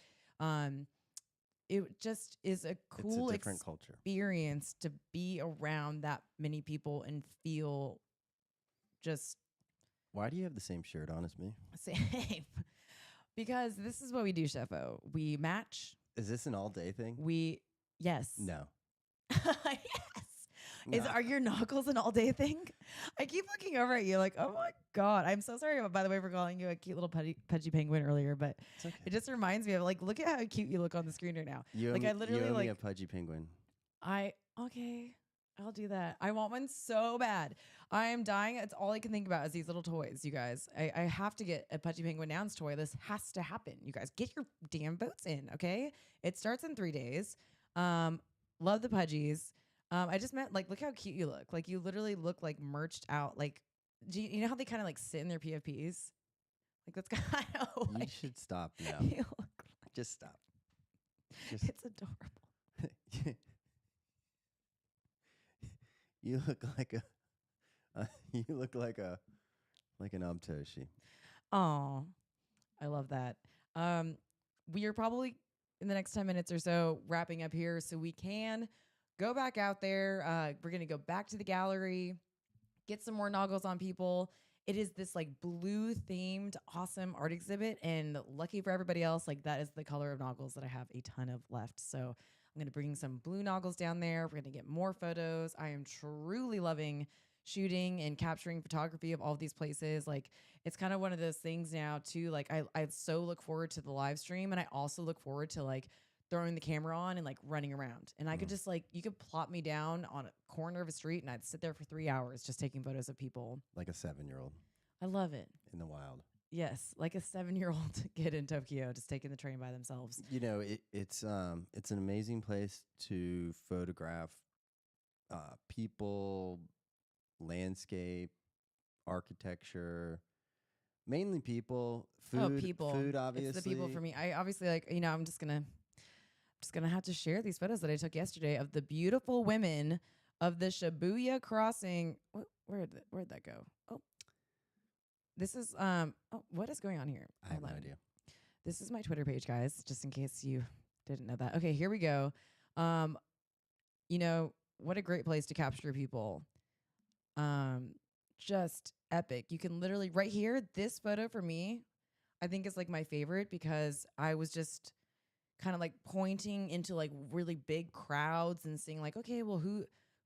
[SPEAKER 1] It just is a cool experience to be around that many people and feel just.
[SPEAKER 2] Why do you have the same shirt on as me?
[SPEAKER 1] Same. Because this is what we do, Cheffo. We match.
[SPEAKER 2] Is this an all-day thing?
[SPEAKER 1] Yes.
[SPEAKER 2] No.
[SPEAKER 1] Yes. Are your Noggles an all-day thing? I keep looking over at you like, oh my God. I'm so sorry, by the way, for calling you a cute little pudgy penguin earlier, but it just reminds me of like, look at how cute you look on the screen right now.
[SPEAKER 2] You owe me a pudgy penguin.
[SPEAKER 1] Okay, I'll do that. I want one so bad. I am dying. It's all I can think about is these little toys, you guys. I have to get a Pudgy Penguin Nouns toy. This has to happen. You guys, get your damn votes in, okay? It starts in 3 days. Love the Pudgies. I just meant, like, look how cute you look. Like, you literally look, like, merged out. Like, do you know how they kind of, like, sit in their PFPs? Like, that's kind of
[SPEAKER 2] You should stop now.
[SPEAKER 1] You look like.
[SPEAKER 2] Just stop.
[SPEAKER 1] It's adorable.
[SPEAKER 2] You look like an Aubtoshi.
[SPEAKER 1] Oh, I love that. We are probably in the next 10 minutes or so wrapping up here so we can go back out there. We're going to go back to the gallery, get some more Noggles on people. It is this like blue themed, awesome art exhibit. And lucky for everybody else, like that is the color of Noggles that I have a ton of left. So I'm going to bring some blue Noggles down there. We're going to get more photos. I am truly loving shooting and capturing photography of all of these places. Like it's kind of one of those things now too. Like I so look forward to the live stream, and I also look forward to like throwing the camera on and like running around. And I could just like, you could plop me down on a corner of a street and I'd sit there for 3 hours just taking photos of people.
[SPEAKER 2] Like a 7-year-old.
[SPEAKER 1] I love it.
[SPEAKER 2] In the wild.
[SPEAKER 1] Yes, like a 7-year-old kid in Tokyo just taking the train by themselves.
[SPEAKER 2] You know, it's an amazing place to photograph people, landscape, architecture, mainly people, food.
[SPEAKER 1] People.
[SPEAKER 2] Food, obviously.
[SPEAKER 1] It's the people for me. I obviously like, you know, I'm just gonna have to share these photos that I took yesterday of the beautiful women of the Shibuya crossing. Where'd that go? Oh, this is what is going on here?
[SPEAKER 2] I have no idea.
[SPEAKER 1] This is my Twitter page, guys, just in case you didn't know that. Okay, here we go. You know, what a great place to capture people. Um, just epic. You can literally right here, this photo for me, I think is like my favorite because I was just kind of like pointing into like really big crowds and seeing like, okay, well,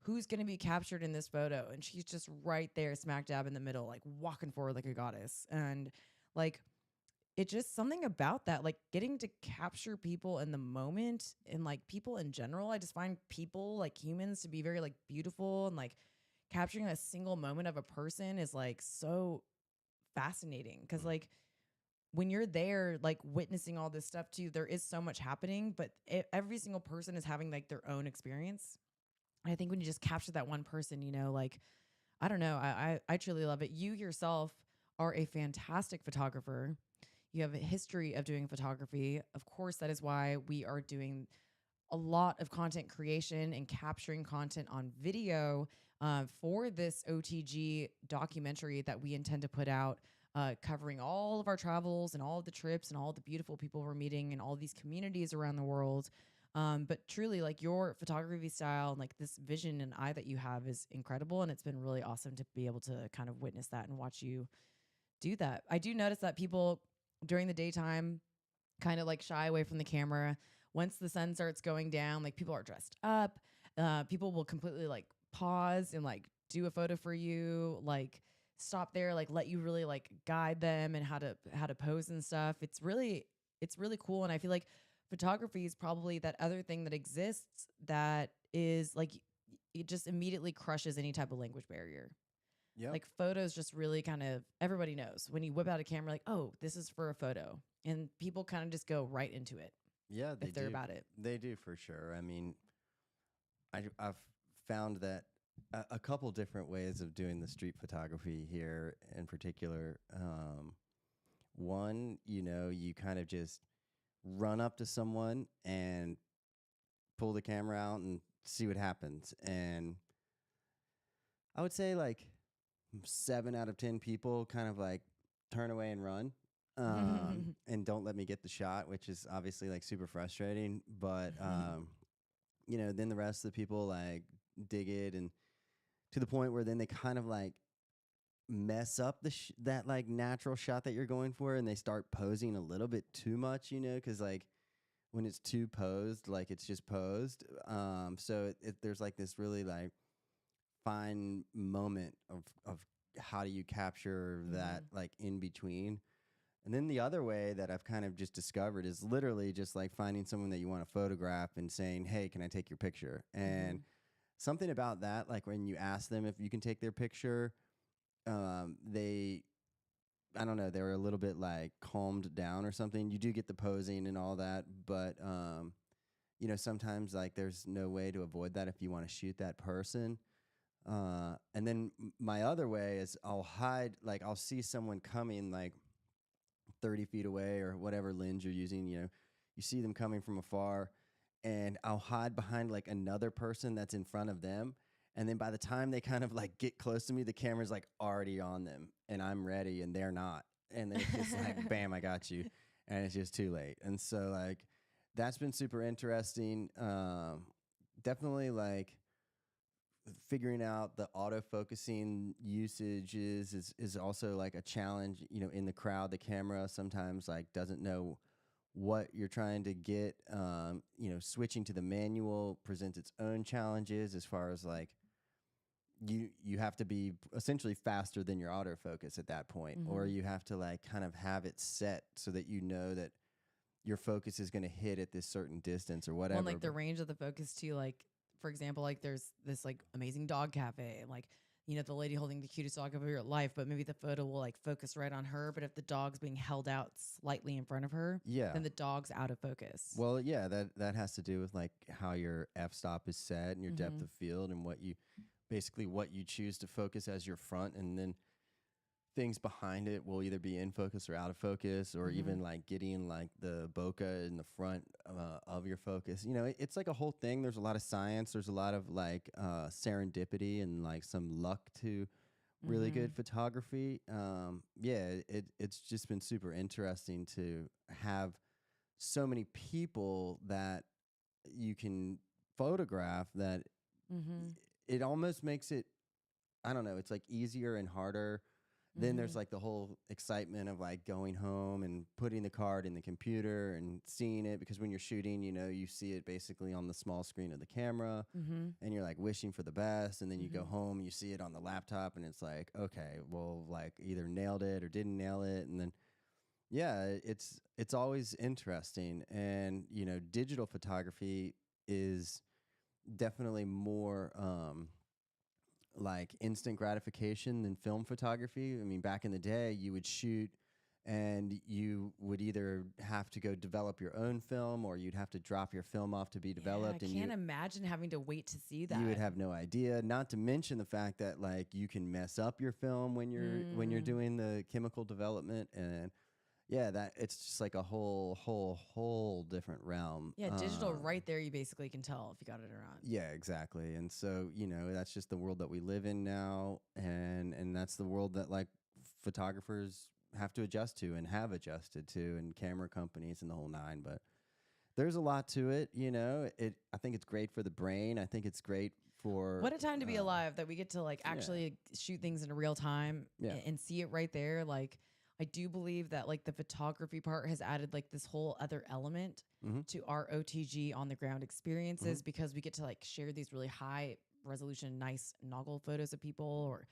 [SPEAKER 1] who's going to be captured in this photo? And she's just right there, smack dab in the middle, like walking forward like a goddess. And like, it's just something about that, like getting to capture people in the moment and like people in general. I just find people, like humans, to be very like beautiful, and like capturing a single moment of a person is like so fascinating because like when you're there, like witnessing all this stuff too, there is so much happening, but every single person is having like their own experience. And I think when you just capture that one person, you know, like, I don't know, I truly love it. You yourself are a fantastic photographer. You have a history of doing photography. Of course, that is why we are doing a lot of content creation and capturing content on video for this OTG documentary that we intend to put out, covering all of our travels and all of the trips and all the beautiful people we're meeting and all these communities around the world. But truly, like your photography style and like this vision and eye that you have is incredible. And it's been really awesome to be able to kind of witness that and watch you do that. I do notice that people during the daytime kind of like shy away from the camera. Once the sun starts going down, like people are dressed up. People will completely like pause and like do a photo for you, like stop there, like let you really like guide them and how to pose and stuff. It's really cool. And I feel like photography is probably that other thing that exists that is like it just immediately crushes any type of language barrier.
[SPEAKER 2] Yep.
[SPEAKER 1] Like photos just really kind of everybody knows when you whip out a camera, like, oh, this is for a photo. And people kind of just go right into it
[SPEAKER 2] Yeah, they
[SPEAKER 1] if they're
[SPEAKER 2] do.
[SPEAKER 1] about it.
[SPEAKER 2] They do for sure. I mean, I've found that a couple different ways of doing the street photography here in particular. One, you know, you kind of just run up to someone and pull the camera out and see what happens. And I would say like 7 out of 10 people kind of like turn away and run. And don't let me get the shot, which is obviously like super frustrating. But you know, then the rest of the people like dig it, and to the point where then they kind of like mess up that like natural shot that you're going for, and they start posing a little bit too much, you know, because like when it's too posed, like it's just posed. So there's like this really like fine moment of how do you capture that like in between. And then the other way that I've kind of just discovered is literally just like finding someone that you want to photograph and saying, hey, can I take your picture? And something about that, like when you ask them if you can take their picture, they, I don't know, they were a little bit like calmed down or something. You do get the posing and all that, but, you know, sometimes like there's no way to avoid that if you want to shoot that person. And then my other way is I'll hide, like I'll see someone coming like 30 feet away or whatever lens you're using, you know, you see them coming from afar, and I'll hide behind like another person that's in front of them. And then by the time they kind of like get close to me, the camera's like already on them and I'm ready and they're not. And then it's just like, bam, I got you. And it's just too late. And so like, that's been super interesting. Definitely like figuring out the autofocusing usages is also like a challenge, you know, in the crowd. The camera sometimes like doesn't know what you're trying to get. You know, switching to the manual presents its own challenges as far as like you have to be essentially faster than your autofocus at that point, or you have to like kind of have it set so that you know that your focus is going to hit at this certain distance or whatever.
[SPEAKER 1] Well, like the range of the focus too, like for example, like there's this like amazing dog cafe, like, you know, the lady holding the cutest dog of your life, but maybe the photo will like focus right on her. But if the dog's being held out slightly in front of her, then the dog's out of focus.
[SPEAKER 2] Well, yeah, that has to do with like how your f-stop is set and your depth of field and what you choose to focus as your front, and then things behind it will either be in focus or out of focus, or even like getting like the bokeh in the front of your focus. You know, it's like a whole thing. There's a lot of science. There's a lot of like serendipity and like some luck to really good photography. Yeah, it's just been super interesting to have so many people that you can photograph that it almost makes it, I don't know, it's like easier and harder. Then there's like the whole excitement of like going home and putting the card in the computer and seeing it, because when you're shooting, you know, you see it basically on the small screen of the camera and you're like wishing for the best. And then you go home and you see it on the laptop and it's like, okay, well, like either nailed it or didn't nail it. And then, yeah, it's always interesting. And, you know, digital photography is definitely more, like instant gratification than film photography. I mean, back in the day, you would shoot and you would either have to go develop your own film or you'd have to drop your film off to be developed.
[SPEAKER 1] I can't imagine having to wait to see that.
[SPEAKER 2] You would have no idea. Not to mention the fact that like you can mess up your film when you're doing the chemical development. And yeah, that it's just like a whole different realm.
[SPEAKER 1] Yeah, digital right there, you basically can tell if you got it or not.
[SPEAKER 2] Yeah, exactly. And so, you know, that's just the world that we live in now, and that's the world that like photographers have to adjust to and have adjusted to, and camera companies and the whole nine. But there's a lot to it, you know. I think it's great for the brain. I think it's great for
[SPEAKER 1] what a time to be alive, that we get to like actually shoot things in real time and see it right there. Like, I do believe that like the photography part has added like this whole other element to our OTG on the ground experiences, because we get to like share these really high resolution, nice Noggle photos of people, or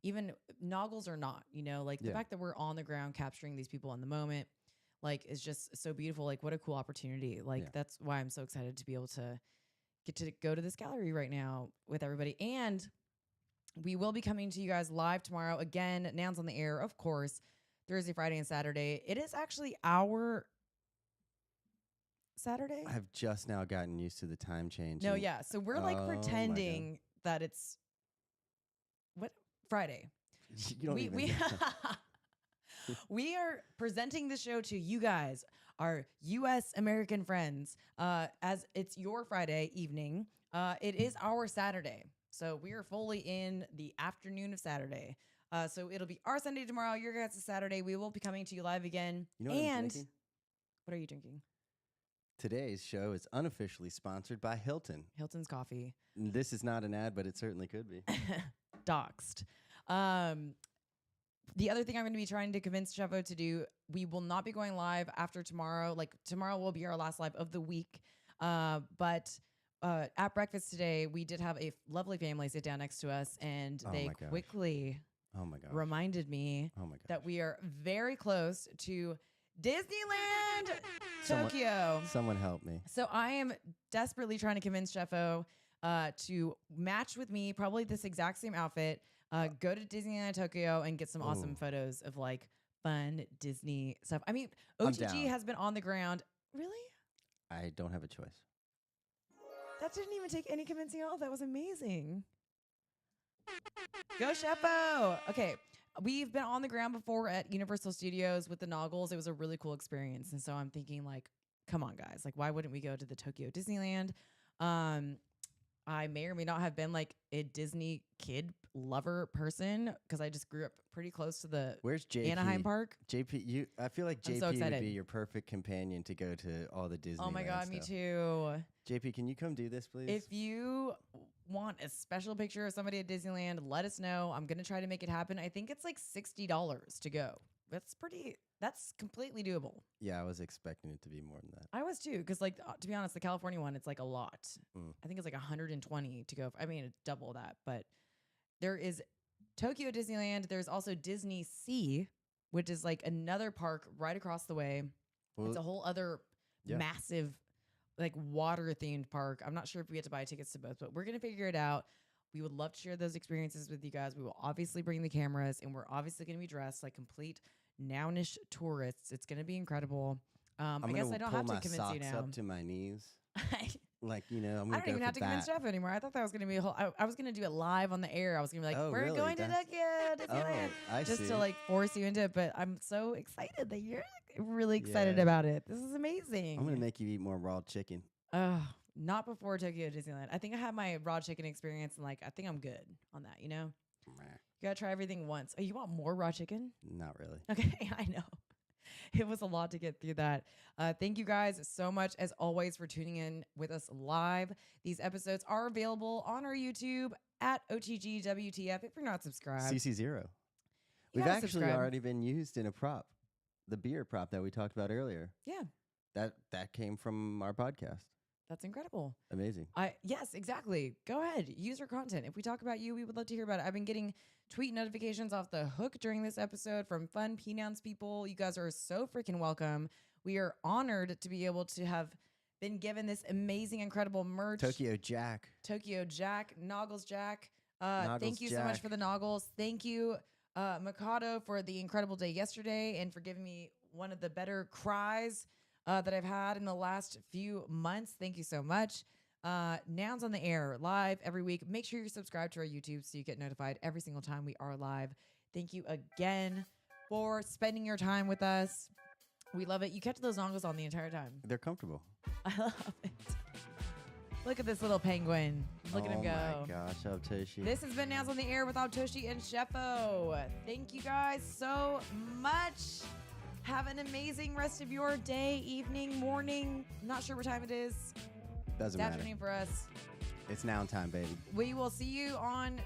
[SPEAKER 1] even Noggles or not, you know, like the fact that we're on the ground capturing these people in the moment, like is just so beautiful. Like what a cool opportunity. Like that's why I'm so excited to be able to get to go to this gallery right now with everybody. And we will be coming to you guys live tomorrow. Again, Nouns on the Air, of course. Thursday, Friday, and Saturday. It is actually our Saturday.
[SPEAKER 2] I've just now gotten used to the time change.
[SPEAKER 1] No, yeah. So we're like pretending that it's Friday.
[SPEAKER 2] You don't even
[SPEAKER 1] we are presenting the show to you guys, our U.S. American friends, as it's your Friday evening. It is our Saturday. So we are fully in the afternoon of Saturday. So it'll be our Sunday tomorrow, your guys' Saturday. We will be coming to you live again.
[SPEAKER 2] You know what I'm drinking?
[SPEAKER 1] What are you drinking?
[SPEAKER 2] Today's show is unofficially sponsored by Hilton.
[SPEAKER 1] Hilton's coffee.
[SPEAKER 2] This is not an ad, but it certainly could be.
[SPEAKER 1] Doxed. The other thing I'm going to be trying to convince Cheffo to do, we will not be going live after tomorrow. Like tomorrow will be our last live of the week. But at breakfast today, we did have a lovely family sit down next to us, and they quickly reminded me that we are very close to Disneyland Tokyo.
[SPEAKER 2] Someone help me.
[SPEAKER 1] So I am desperately trying to convince Cheffo to match with me, probably this exact same outfit, go to Disneyland Tokyo and get some awesome photos of like fun Disney stuff. I mean, OTG has been on the ground. Really?
[SPEAKER 2] I don't have a choice.
[SPEAKER 1] That didn't even take any convincing at all. That was amazing. Go Cheffo. Okay. We've been on the ground before at Universal Studios with the Noggles. It was a really cool experience. And so I'm thinking like, come on guys, like why wouldn't we go to the Tokyo Disneyland? I may or may not have been like a Disney kid lover person because I just grew up pretty close to the Anaheim Park.
[SPEAKER 2] JP, I feel like JP would be your perfect companion to go to all the Disney.
[SPEAKER 1] Oh my God,
[SPEAKER 2] stuff.
[SPEAKER 1] Me too.
[SPEAKER 2] JP, can you come do this, please?
[SPEAKER 1] If you want a special picture of somebody at Disneyland, let us know. I'm going to try to make it happen. I think it's like $60 to go. That's completely doable.
[SPEAKER 2] Yeah, I was expecting it to be more than that.
[SPEAKER 1] I was too, because like to be honest, the California one, it's like a lot. I think it's like 120 to go. I mean, it's double that. But there is Tokyo Disneyland. There's also Disney Sea, which is like another park right across the way. It's a whole other massive like water themed park. I'm not sure if we get to buy tickets to both, but we're gonna figure it out. We would love to share those experiences with you guys. We will obviously bring the cameras, and we're obviously going to be dressed like complete Nounish tourists. It's going to be incredible. I guess I don't have to convince you now.
[SPEAKER 2] Up to my knees. Like, you know,
[SPEAKER 1] I don't even have to convince Jeff anymore. I thought that was going to be a whole, I was going to do it live on the air. I was going to be like, we're going to Disneyland. Just to like force you into it. But I'm so excited that you're really excited about it. This is amazing.
[SPEAKER 2] I'm going to make you eat more raw chicken.
[SPEAKER 1] Not before Tokyo Disneyland. I think I had my raw chicken experience, and like I think I'm good on that, you know? You gotta try everything once. Oh, you want more raw chicken?
[SPEAKER 2] Not really.
[SPEAKER 1] Okay, I know. It was a lot to get through that. Thank you guys so much, as always, for tuning in with us live. These episodes are available on our YouTube at OTGWTF if you're not subscribed.
[SPEAKER 2] CC0.
[SPEAKER 1] You
[SPEAKER 2] We've
[SPEAKER 1] gotta
[SPEAKER 2] actually
[SPEAKER 1] subscribe.
[SPEAKER 2] already been used in a prop, the beer prop that we talked about earlier.
[SPEAKER 1] Yeah,
[SPEAKER 2] That came from our podcast.
[SPEAKER 1] that's incredible.
[SPEAKER 2] Amazing.
[SPEAKER 1] Yes, exactly. Go ahead. Use our content. If we talk about you, we would love to hear about it. I've been getting tweet notifications off the hook during this episode from fun PNouns people. You guys are so freaking welcome. We are honored to be able to have been given this amazing, incredible merch.
[SPEAKER 2] Tokyo Jack.
[SPEAKER 1] Tokyo Jack, Noggles Jack.
[SPEAKER 2] Noggles
[SPEAKER 1] Thank you so much
[SPEAKER 2] Jack.
[SPEAKER 1] for the Noggles. Thank you, Makoto, for the incredible day yesterday and for giving me one of the better cries that I've had in the last few months. Thank you so much. Nouns on the Air, live every week. Make sure you're subscribed to our YouTube so you get notified every single time we are live. Thank you again for spending your time with us. We love it. You kept those Noggles on the entire time.
[SPEAKER 2] They're comfortable.
[SPEAKER 1] I love it. Look at this little penguin. Look at him go.
[SPEAKER 2] Oh my gosh, Aubtoshi.
[SPEAKER 1] This has been Nouns on the Air with Aubtoshi and Cheffo. Thank you guys so much. Have an amazing rest of your day, evening, morning. Not sure what time it is.
[SPEAKER 2] Doesn't
[SPEAKER 1] It's
[SPEAKER 2] matter.
[SPEAKER 1] afternoon for us.
[SPEAKER 2] It's noun time, baby.
[SPEAKER 1] We will see you on